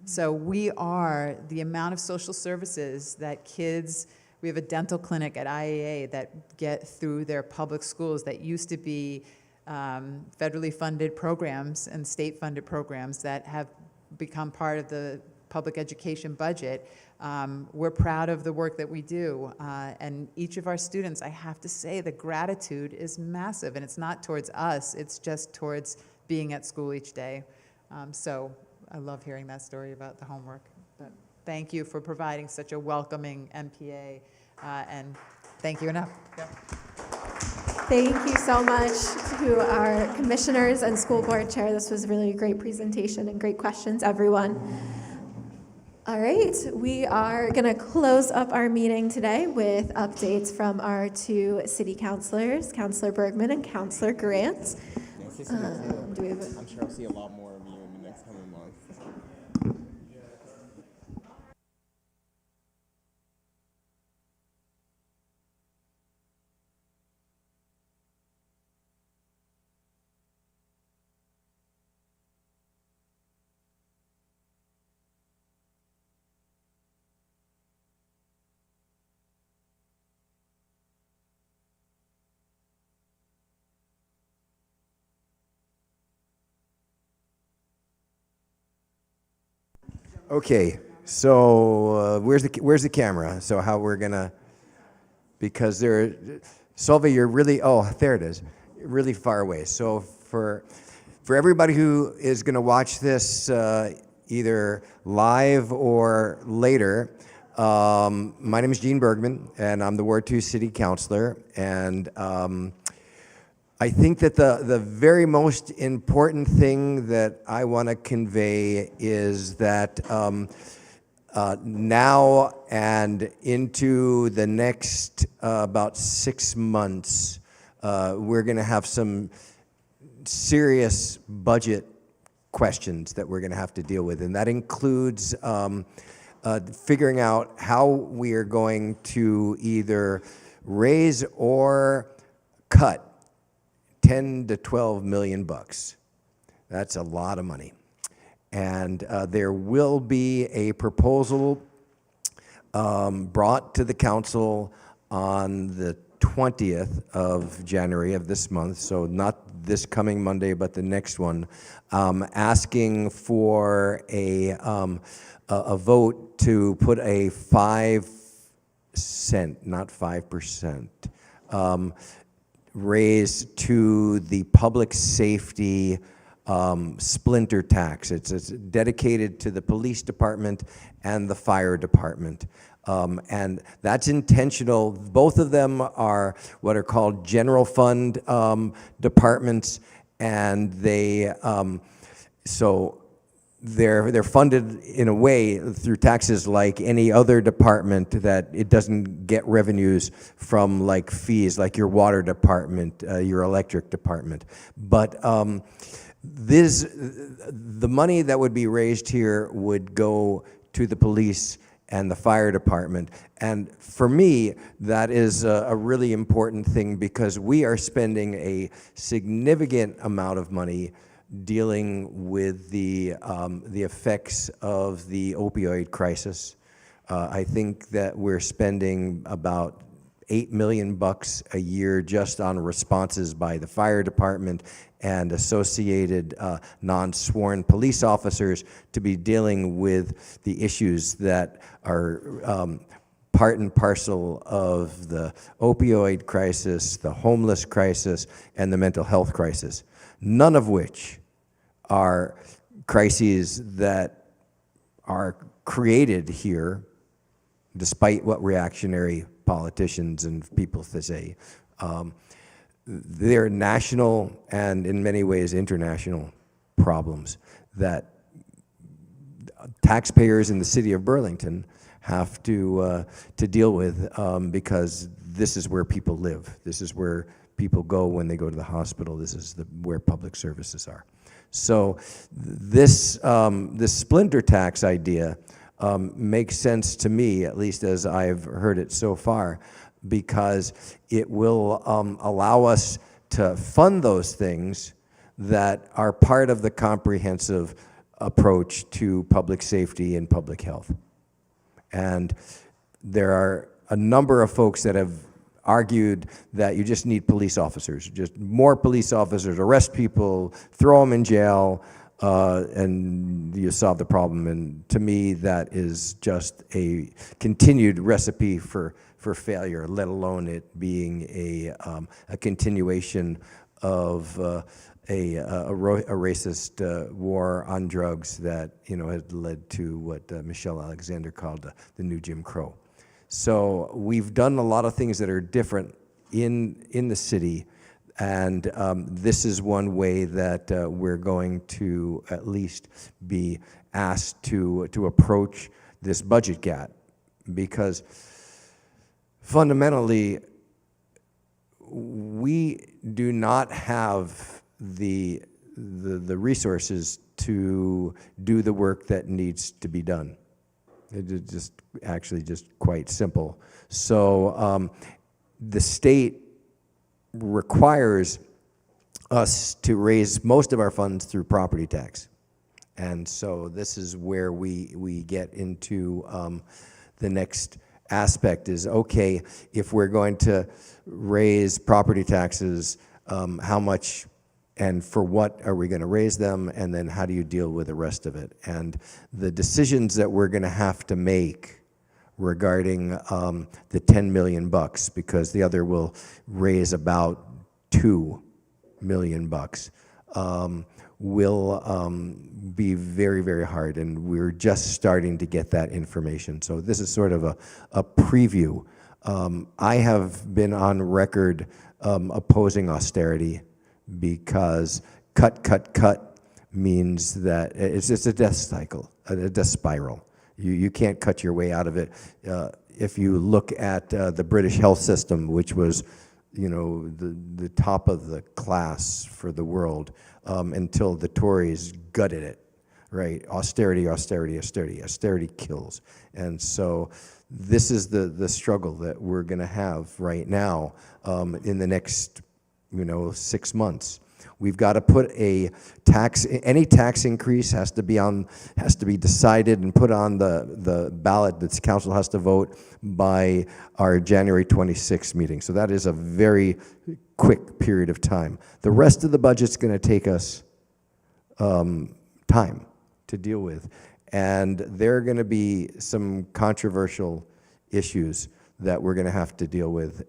So we are the amount of social services that kids, we have a dental clinic at IAA that get through their public schools that used to be federally funded programs and state funded programs that have become part of the public education budget. We're proud of the work that we do. And each of our students, I have to say, the gratitude is massive. And it's not towards us, it's just towards being at school each day. So I love hearing that story about the homework. But thank you for providing such a welcoming NPA. And thank you enough. Yeah. Thank you so much to our commissioners and school board chair. This was really a great presentation and great questions, everyone. All right, we are going to close up our meeting today with updates from our 2 city councilors, Councilor Bergman and Councilor Grant. I'm sure I'll see a lot more of you in the next coming months. Okay, so where's the camera? So how we're gonna, because Solveig, you're really, there it is, really far away. So for everybody who is gonna watch this either live or later, my name is Gene Bergman, and I'm the Ward 2 City Councilor, and I think that the very most important thing that I want to convey is that now and into the next about 6 months, we're going to have some serious budget questions that we're going to have to deal with, and that includes figuring out how we are going to either raise or cut 10 to 12 million bucks. That's a lot of money. And there will be a proposal brought to the council on the 20th of January of this month, so not this coming Monday, but the next one, asking for a vote to put a 5 cent, not 5%, raise to the public safety splinter tax. It's dedicated to the police department and the fire department. And that's intentional. Both of them are what are called general fund departments, and they're funded in a way through taxes like any other department, that it doesn't get revenues from like fees, like your water department, your electric department. But the money that would be raised here would go to the police and the fire department. And for me, that is a really important thing because we are spending a significant amount of money dealing with the effects of the opioid crisis. I think that we're spending about $8 million a year just on responses by the fire department and associated non-sworn police officers to be dealing with the issues that are part and parcel of the opioid crisis, the homeless crisis, and the mental health crisis, none of which are crises that are created here, despite what reactionary politicians and people say. They're national and in many ways international problems that taxpayers in the city of Burlington have to deal with because this is where people live. This is where people go when they go to the hospital. This is where public services are. So this splinter tax idea makes sense to me, at least as I've heard it so far, because it will allow us to fund those things that are part of the comprehensive approach to public safety and public health. And there are a number of folks that have argued that you just need police officers, just more police officers, arrest people, throw them in jail, and you solve the problem. And to me, that is just a continued recipe for failure, let alone it being a continuation of a racist war on drugs that had led to what Michelle Alexander called the new Jim Crow. So we've done a lot of things that are different in the city, and this is one way that we're going to at least be asked to approach this budget gap, because fundamentally we do not have the resources to do the work that needs to be done. It's just actually just quite simple. So the state requires us to raise most of our funds through property tax. And so this is where we get into the next aspect is, okay, if we're going to raise property taxes, how much and for what are we going to raise them, and then how do you deal with the rest of it? And the decisions that we're going to have to make regarding the $10 million, because the other will raise about $2 million, will be very, very hard, and we're just starting to get that information. So this is sort of a preview. I have been on record opposing austerity, because cut means that it's just a death cycle, a death spiral. You can't cut your way out of it. If you look at the British health system, which was the top of the class for the world until the Tories gutted it, right? Austerity kills. And so this is the struggle that we're going to have right now in the next 6 months. We've got to put any tax increase has to be decided and put on the ballot that the council has to vote by our January 26th meeting. So that is a very quick period of time. The rest of the budget's going to take us time to deal with. And there are going to be some controversial issues that we're going to have to deal with.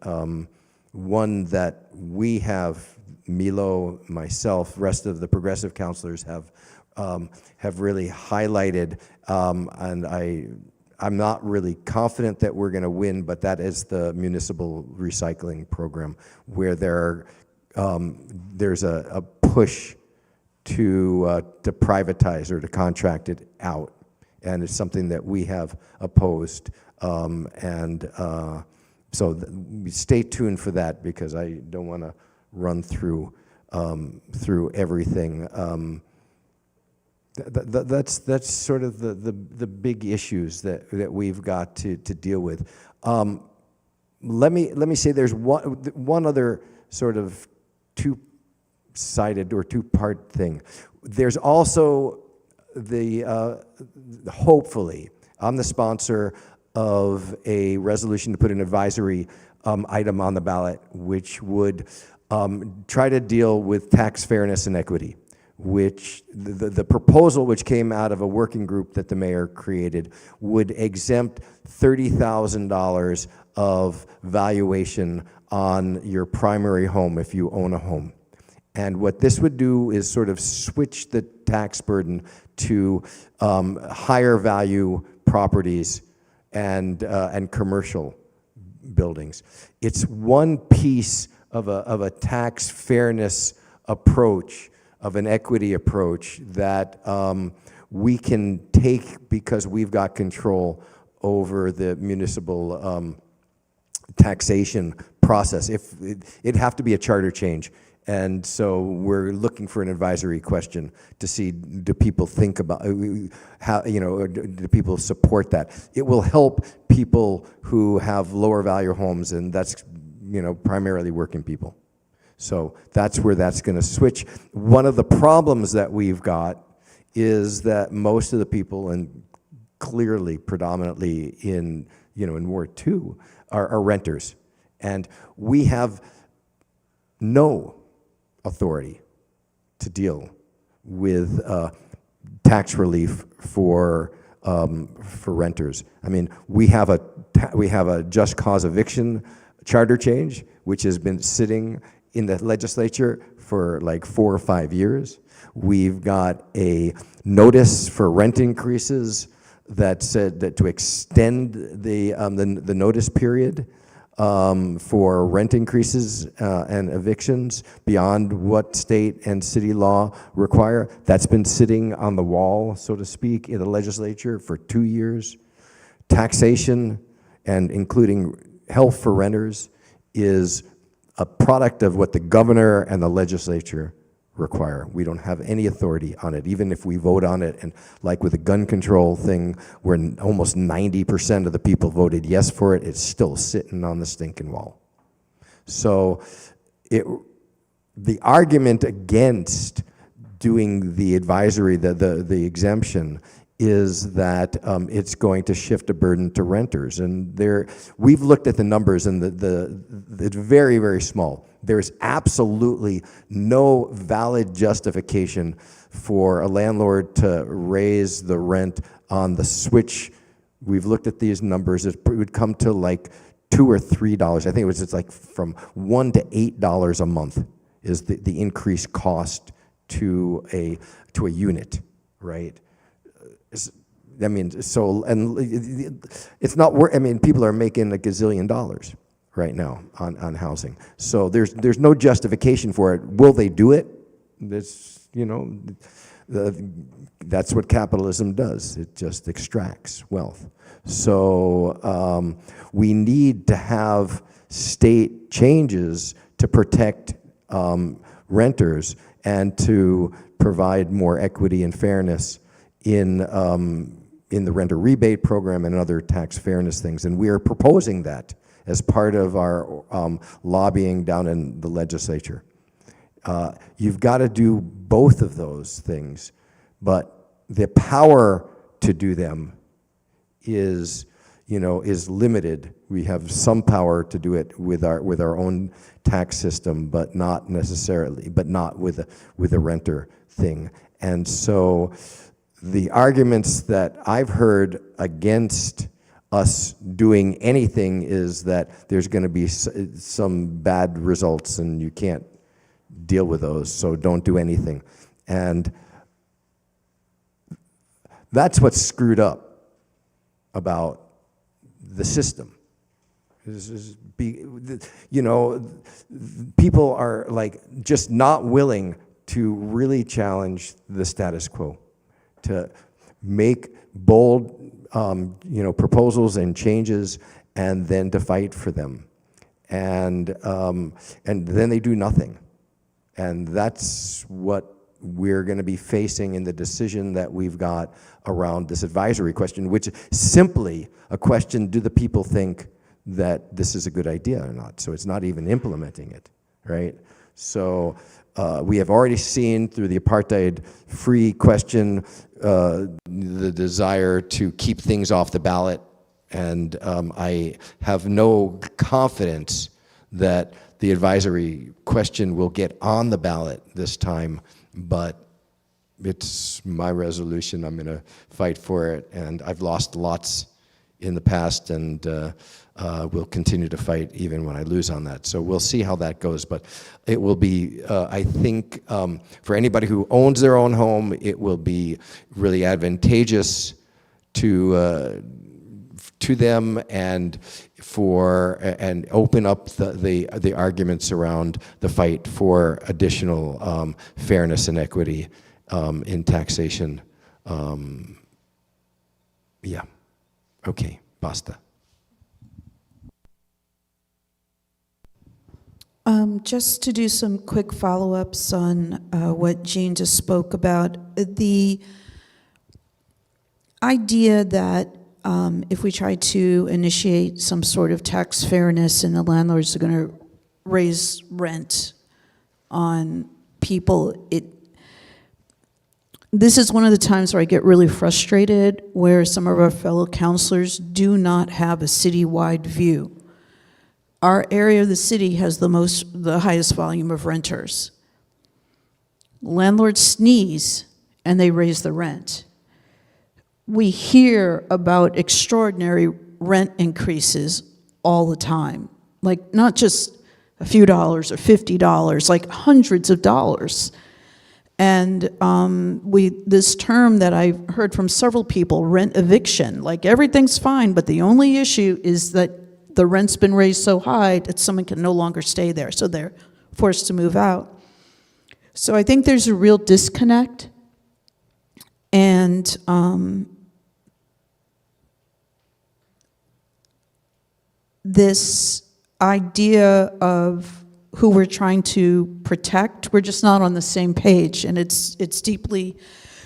One that we have, Milo, myself, rest of the progressive councilors have really highlighted, and I'm not really confident that we're going to win, but that is the municipal recycling program, where there's a push to privatize or to contract it out, and it's something that we have opposed, so stay tuned for that, because I don't want to run through everything. That's sort of the big issues that we've got to deal with. Let me say there's one other sort of two-sided or two-part thing. There's also hopefully, I'm the sponsor of a resolution to put an advisory item on the ballot, which would try to deal with tax fairness and equity, which the proposal which came out of a working group that the mayor created would exempt $30,000 of valuation on your primary home if you own a home. And what this would do is sort of switch the tax burden to higher value properties and commercial buildings. It's one piece of a tax fairness approach, of an equity approach that we can take because we've got control over the municipal taxation process. If it'd have to be a charter change. And so we're looking for an advisory question to see, do people think about how, do people support that? It will help people who have lower value homes, and that's, primarily working people. So that's where that's going to switch. One of the problems that we've got is that most of the people, and clearly predominantly in Ward 2, are renters. And we have no authority to deal with tax relief for renters. I mean, we have a just cause eviction charter change, which has been sitting in the legislature for like 4 or 5 years. We've got a notice for rent increases that said that to extend the notice period for rent increases and evictions beyond what state and city law require. That's been sitting on the wall, so to speak, in the legislature for 2 years. Taxation, and including health for renters, is a product of what the governor and the legislature require. We don't have any authority on it, even if we vote on it. And like with the gun control thing, where almost 90% of the people voted yes for it, it's still sitting on the stinking wall. So the argument against doing the advisory, the exemption, is that it's going to shift a burden to renters. And we've looked at the numbers, and it's very, very small. There's absolutely no valid justification for a landlord to raise the rent on the switch. We've looked at these numbers. It would come to like $2 or $3. I think it was just like from $1 to $8 a month is the increased cost to a unit, right? I mean, so, and it's not worth, I mean, people are making $1 gazillion right now on housing. So there's no justification for it. Will they do it? That's, that's what capitalism does. It just extracts wealth. So we need to have state changes to protect renters and to provide more equity and fairness in the renter rebate program and other tax fairness things. And we are proposing that as part of our lobbying down in the legislature. You've got to do both of those things, but the power to do them is limited. We have some power to do it with our own tax system, but not necessarily, but not with a renter thing. And so the arguments that I've heard against us doing anything is that there's going to be some bad results and you can't deal with those, so don't do anything. And that's what's screwed up about the system. People are like just not willing to really challenge the status quo, to make bold proposals and changes, and then to fight for them, and then they do nothing. And that's what we're going to be facing in the decision that we've got around this advisory question, which is simply a question, do the people think that this is a good idea or not? So it's not even implementing it, right? So we have already seen through the apartheid-free question the desire to keep things off the ballot, and I have no confidence that the advisory question will get on the ballot this time, but it's my resolution. I'm going to fight for it, and I've lost lots in the past, and will continue to fight even when I lose on that. So we'll see how that goes, but it will be, I think, for anybody who owns their own home, it will be really advantageous to them, and open up the arguments around the fight for additional fairness and equity in taxation. Yeah. Okay, basta. Just to do some quick follow-ups on what Jean just spoke about, the idea that if we try to initiate some sort of tax fairness and the landlords are going to raise rent on people, this is one of the times where I get really frustrated, where some of our fellow counselors do not have a citywide view. Our area of the city has the highest volume of renters. Landlords sneeze and they raise the rent. We hear about extraordinary rent increases all the time, like not just a few dollars or $50, like hundreds of dollars. And this term that I've heard from several people, rent eviction, like everything's fine, but the only issue is that the rent's been raised so high that someone can no longer stay there, so they're forced to move out. So I think there's a real disconnect, and this idea of who we're trying to protect, we're just not on the same page, and it's deeply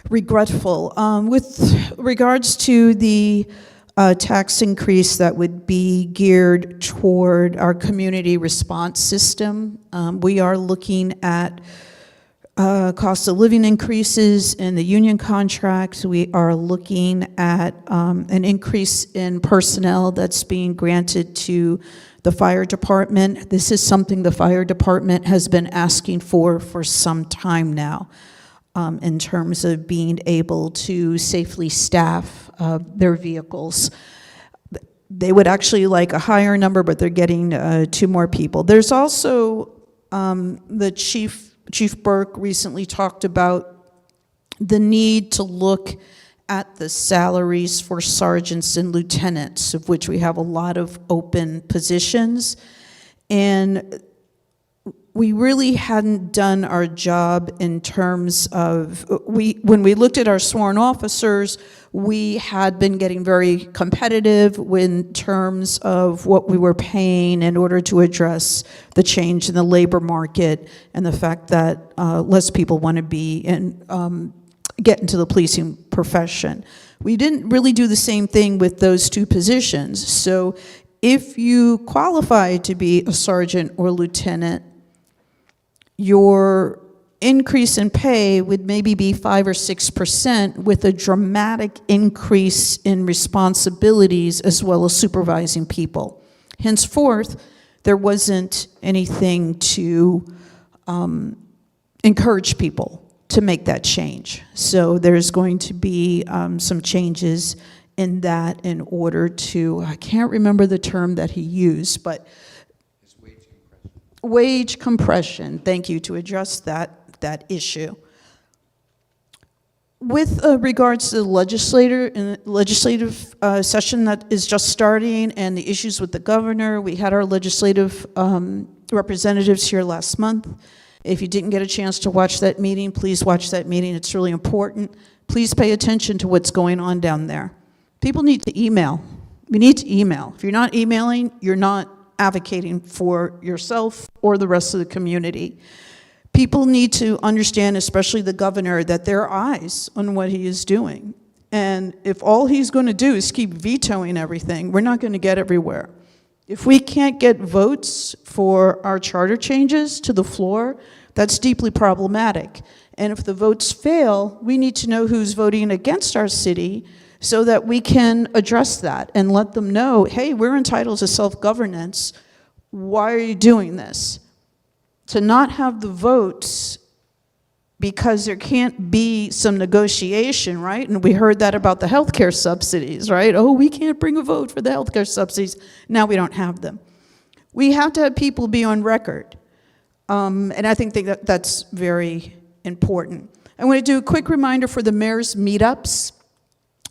regretful. With regards to the tax increase that would be geared toward our community response system, we are looking at cost of living increases in the union contracts. We are looking at an increase in personnel that's being granted to the fire department. This is something the fire department has been asking for some time now, in terms of being able to safely staff their vehicles. They would actually like a higher number, but they're getting 2 more people. There's also the Chief Burke recently talked about the need to look at the salaries for sergeants and lieutenants, of which we have a lot of open positions. And we really hadn't done our job in terms of, when we looked at our sworn officers, we had been getting very competitive in terms of what we were paying in order to address the change in the labor market and the fact that less people want to be get into the policing profession. We didn't really do the same thing with those 2 positions. So if you qualify to be a sergeant or lieutenant, your increase in pay would maybe be 5 or 6%, with a dramatic increase in responsibilities as well as supervising people. Henceforth, there wasn't anything to encourage people to make that change. So there's going to be some changes in that in order to, I can't remember the term that he used, but wage compression, thank you, to address that issue. With regards to the legislative session that is just starting and the issues with the governor, we had our legislative representatives here last month. If you didn't get a chance to watch that meeting, please watch that meeting. It's really important. Please pay attention to what's going on down there. People need to email. We need to email. If you're not emailing, you're not advocating for yourself or the rest of the community. People need to understand, especially the governor, that there are eyes on what he is doing. And if all he's going to do is keep vetoing everything, we're not going to get everywhere. If we can't get votes for our charter changes to the floor, that's deeply problematic. And if the votes fail, we need to know who's voting against our city so that we can address that and let them know, hey, we're entitled to self-governance. Why are you doing this? To not have the votes because there can't be some negotiation, right? And we heard that about the healthcare subsidies, right? Oh, we can't bring a vote for the healthcare subsidies. Now we don't have them. We have to have people be on record. And I think that that's very important. I want to do a quick reminder for the mayor's meetups.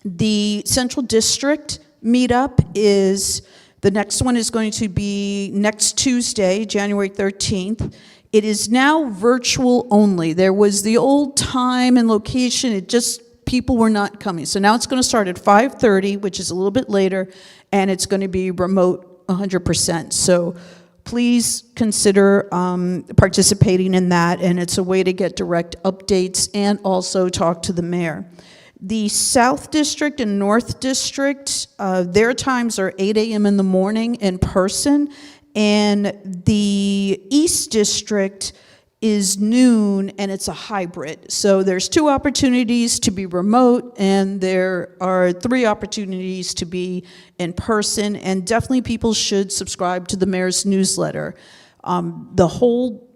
The Central District meetup is, the next one is going to be next Tuesday, January 13th. It is now virtual only. There was the old time and location, it just, people were not coming. So now it's going to start at 5:30, which is a little bit later, and it's going to be remote 100%. So please consider participating in that, and it's a way to get direct updates and also talk to the mayor. The South District and North District, their times are 8 a.m. in the morning in person, and the East District is noon, and it's a hybrid. So there's 2 opportunities to be remote, and there are 3 opportunities to be in person, and definitely people should subscribe to the mayor's newsletter. The whole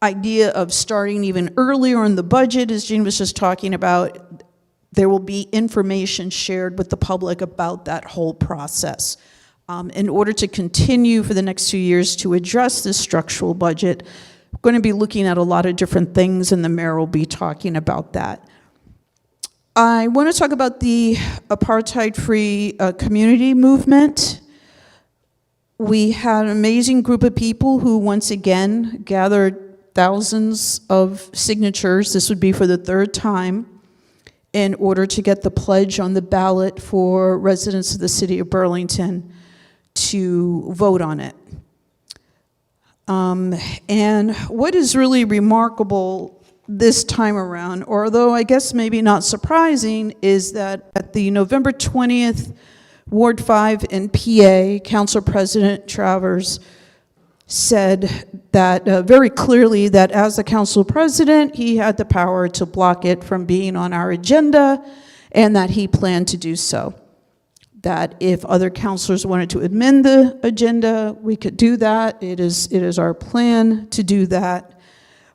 idea of starting even earlier in the budget, as Jean was just talking about, there will be information shared with the public about that whole process. In order to continue for the next 2 years to address this structural budget, we're going to be looking at a lot of different things, and the mayor will be talking about that. I want to talk about the apartheid-free community movement. We had an amazing group of people who once again gathered thousands of signatures. This would be for the 3rd time in order to get the pledge on the ballot for residents of the city of Burlington to vote on it. And what is really remarkable this time around, although I guess maybe not surprising, is that at the November 20th Ward 5 NPA, Council President Travers said that very clearly that as the council president, he had the power to block it from being on our agenda, and that he planned to do so. That if other councilors wanted to amend the agenda, we could do that. It is our plan to do that.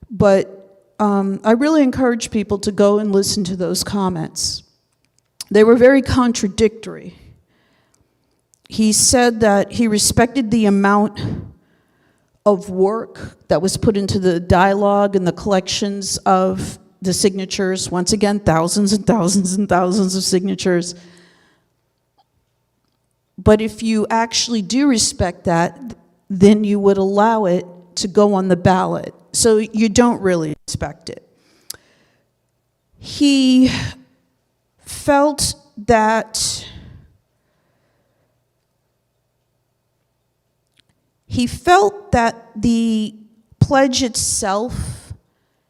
But I really encourage people to go and listen to those comments. They were very contradictory. He said that he respected the amount of work that was put into the dialogue and the collections of the signatures. Once again, thousands and thousands and thousands of signatures. But if you actually do respect that, then you would allow it to go on the ballot. So you don't really respect it. He felt that the pledge itself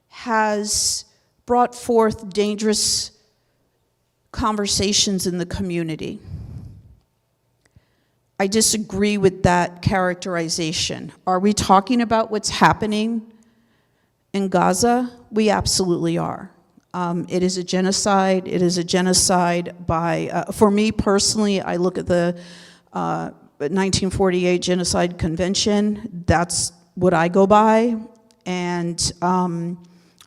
has brought forth dangerous conversations in the community. I disagree with that characterization. Are we talking about what's happening in Gaza? We absolutely are. It is a genocide. It is a genocide by, for me personally, I look at the 1948 Genocide Convention. That's what I go by. And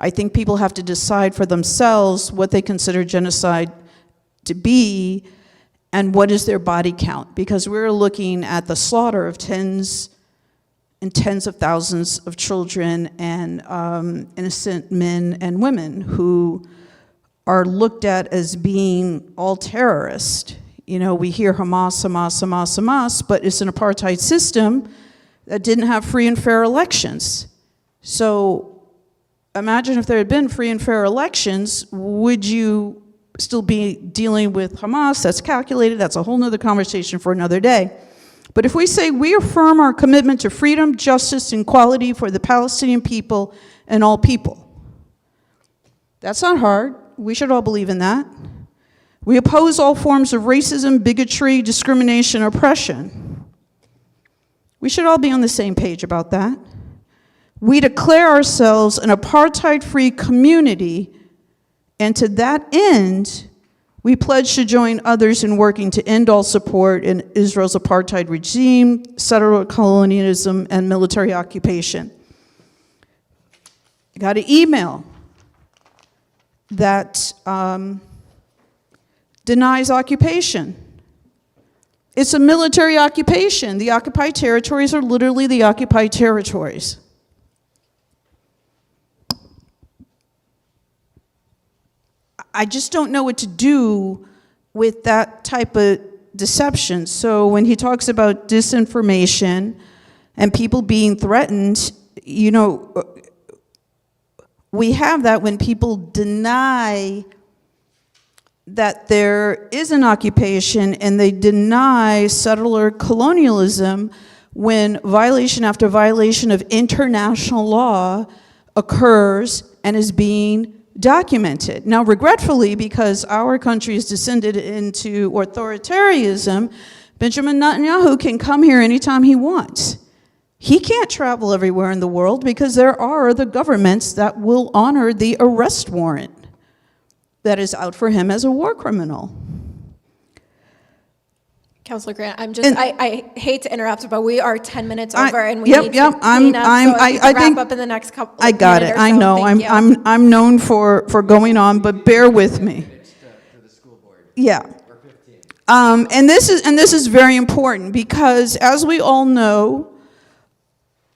I think people have to decide for themselves what they consider genocide to be and what is their body count. Because we're looking at the slaughter of tens and tens of thousands of children and innocent men and women who are looked at as being all terrorists. You know, we hear Hamas, Hamas, Hamas, Hamas, but it's an apartheid system that didn't have free and fair elections. So imagine if there had been free and fair elections, would you still be dealing with Hamas? That's calculated. That's a whole nother conversation for another day. But if we say we affirm our commitment to freedom, justice, and equality for the Palestinian people and all people. That's not hard. We should all believe in that. We oppose all forms of racism, bigotry, discrimination, oppression. We should all be on the same page about that. We declare ourselves an apartheid-free community, and to that end, we pledge to join others in working to end all support in Israel's apartheid regime, settler colonialism, and military occupation. I got an email that denies occupation. It's a military occupation. The occupied territories are literally the occupied territories. I just don't know what to do with that type of deception. So when he talks about disinformation and people being threatened, you know, we have that when people deny that there is an occupation, and they deny settler colonialism when violation after violation of international law occurs and is being documented. Now, regretfully, because our country is descended into authoritarianism, Benjamin Netanyahu can come here anytime he wants. He can't travel everywhere in the world because there are other governments that will honor the arrest warrant that is out for him as a war criminal. Councilor Grant, I hate to interrupt, but we are 10 minutes over, and we need to clean up. I wrap up in the next couple. I got it. I know. I'm known for going on, but bear with me. Yeah. And this is very important because, as we all know,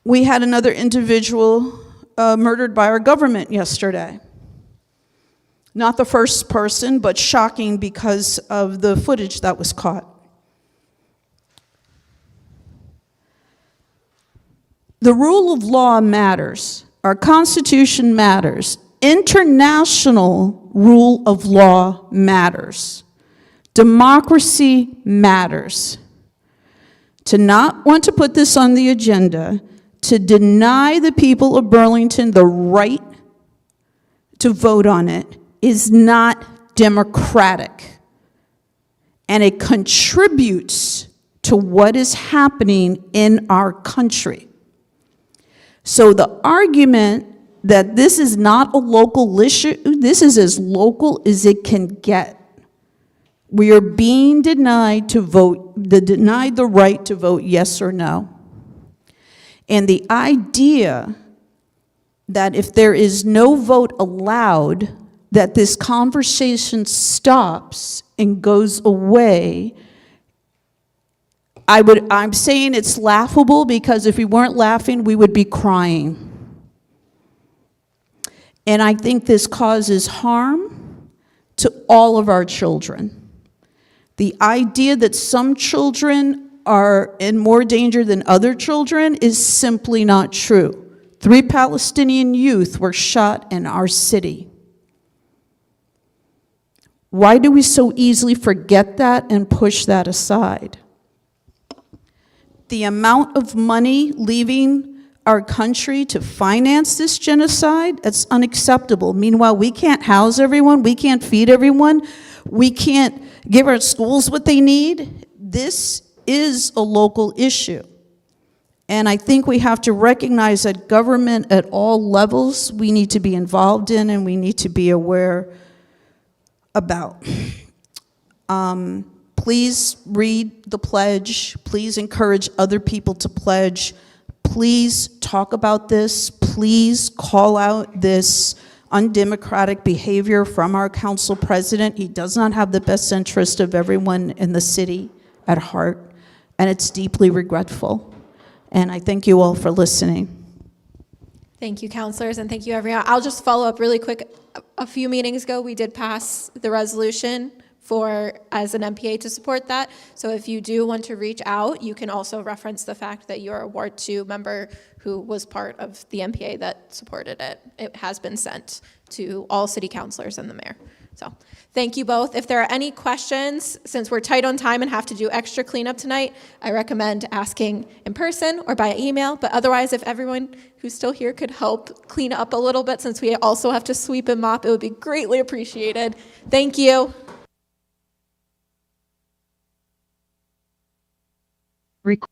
we had another individual murdered by our government yesterday. Not the first person, but shocking because of the footage that was caught. The rule of law matters. Our Constitution matters. International rule of law matters. Democracy matters. To not want to put this on the agenda, to deny the people of Burlington the right to vote on it, is not democratic. And it contributes to what is happening in our country. So the argument that this is not a local issue, this is as local as it can get. We are being denied to vote, denied the right to vote yes or no. And the idea that if there is no vote allowed, that this conversation stops and goes away, I'm saying it's laughable because if we weren't laughing, we would be crying. And I think this causes harm to all of our children. The idea that some children are in more danger than other children is simply not true. 3 Palestinian youth were shot in our city. Why do we so easily forget that and push that aside? The amount of money leaving our country to finance this genocide, that's unacceptable. Meanwhile, we can't house everyone, we can't feed everyone, we can't give our schools what they need. This is a local issue. And I think we have to recognize that government at all levels, we need to be involved in and we need to be aware about. Please read the pledge. Please encourage other people to pledge. Please talk about this. Please call out this undemocratic behavior from our council president. He does not have the best interest of everyone in the city at heart, and it's deeply regretful. And I thank you all for listening. Thank you, councilors, and thank you, everyone. I'll just follow up really quick. A few meetings ago, we did pass the resolution as an NPA to support that. So if you do want to reach out, you can also reference the fact that you're a Ward 2 member who was part of the NPA that supported it. It has been sent to all city councilors and the mayor. So thank you both. If there are any questions, since we're tight on time and have to do extra cleanup tonight, I recommend asking in person or by email. But otherwise, if everyone who's still here could help clean up a little bit, since we also have to sweep and mop, it would be greatly appreciated. Thank you. Record.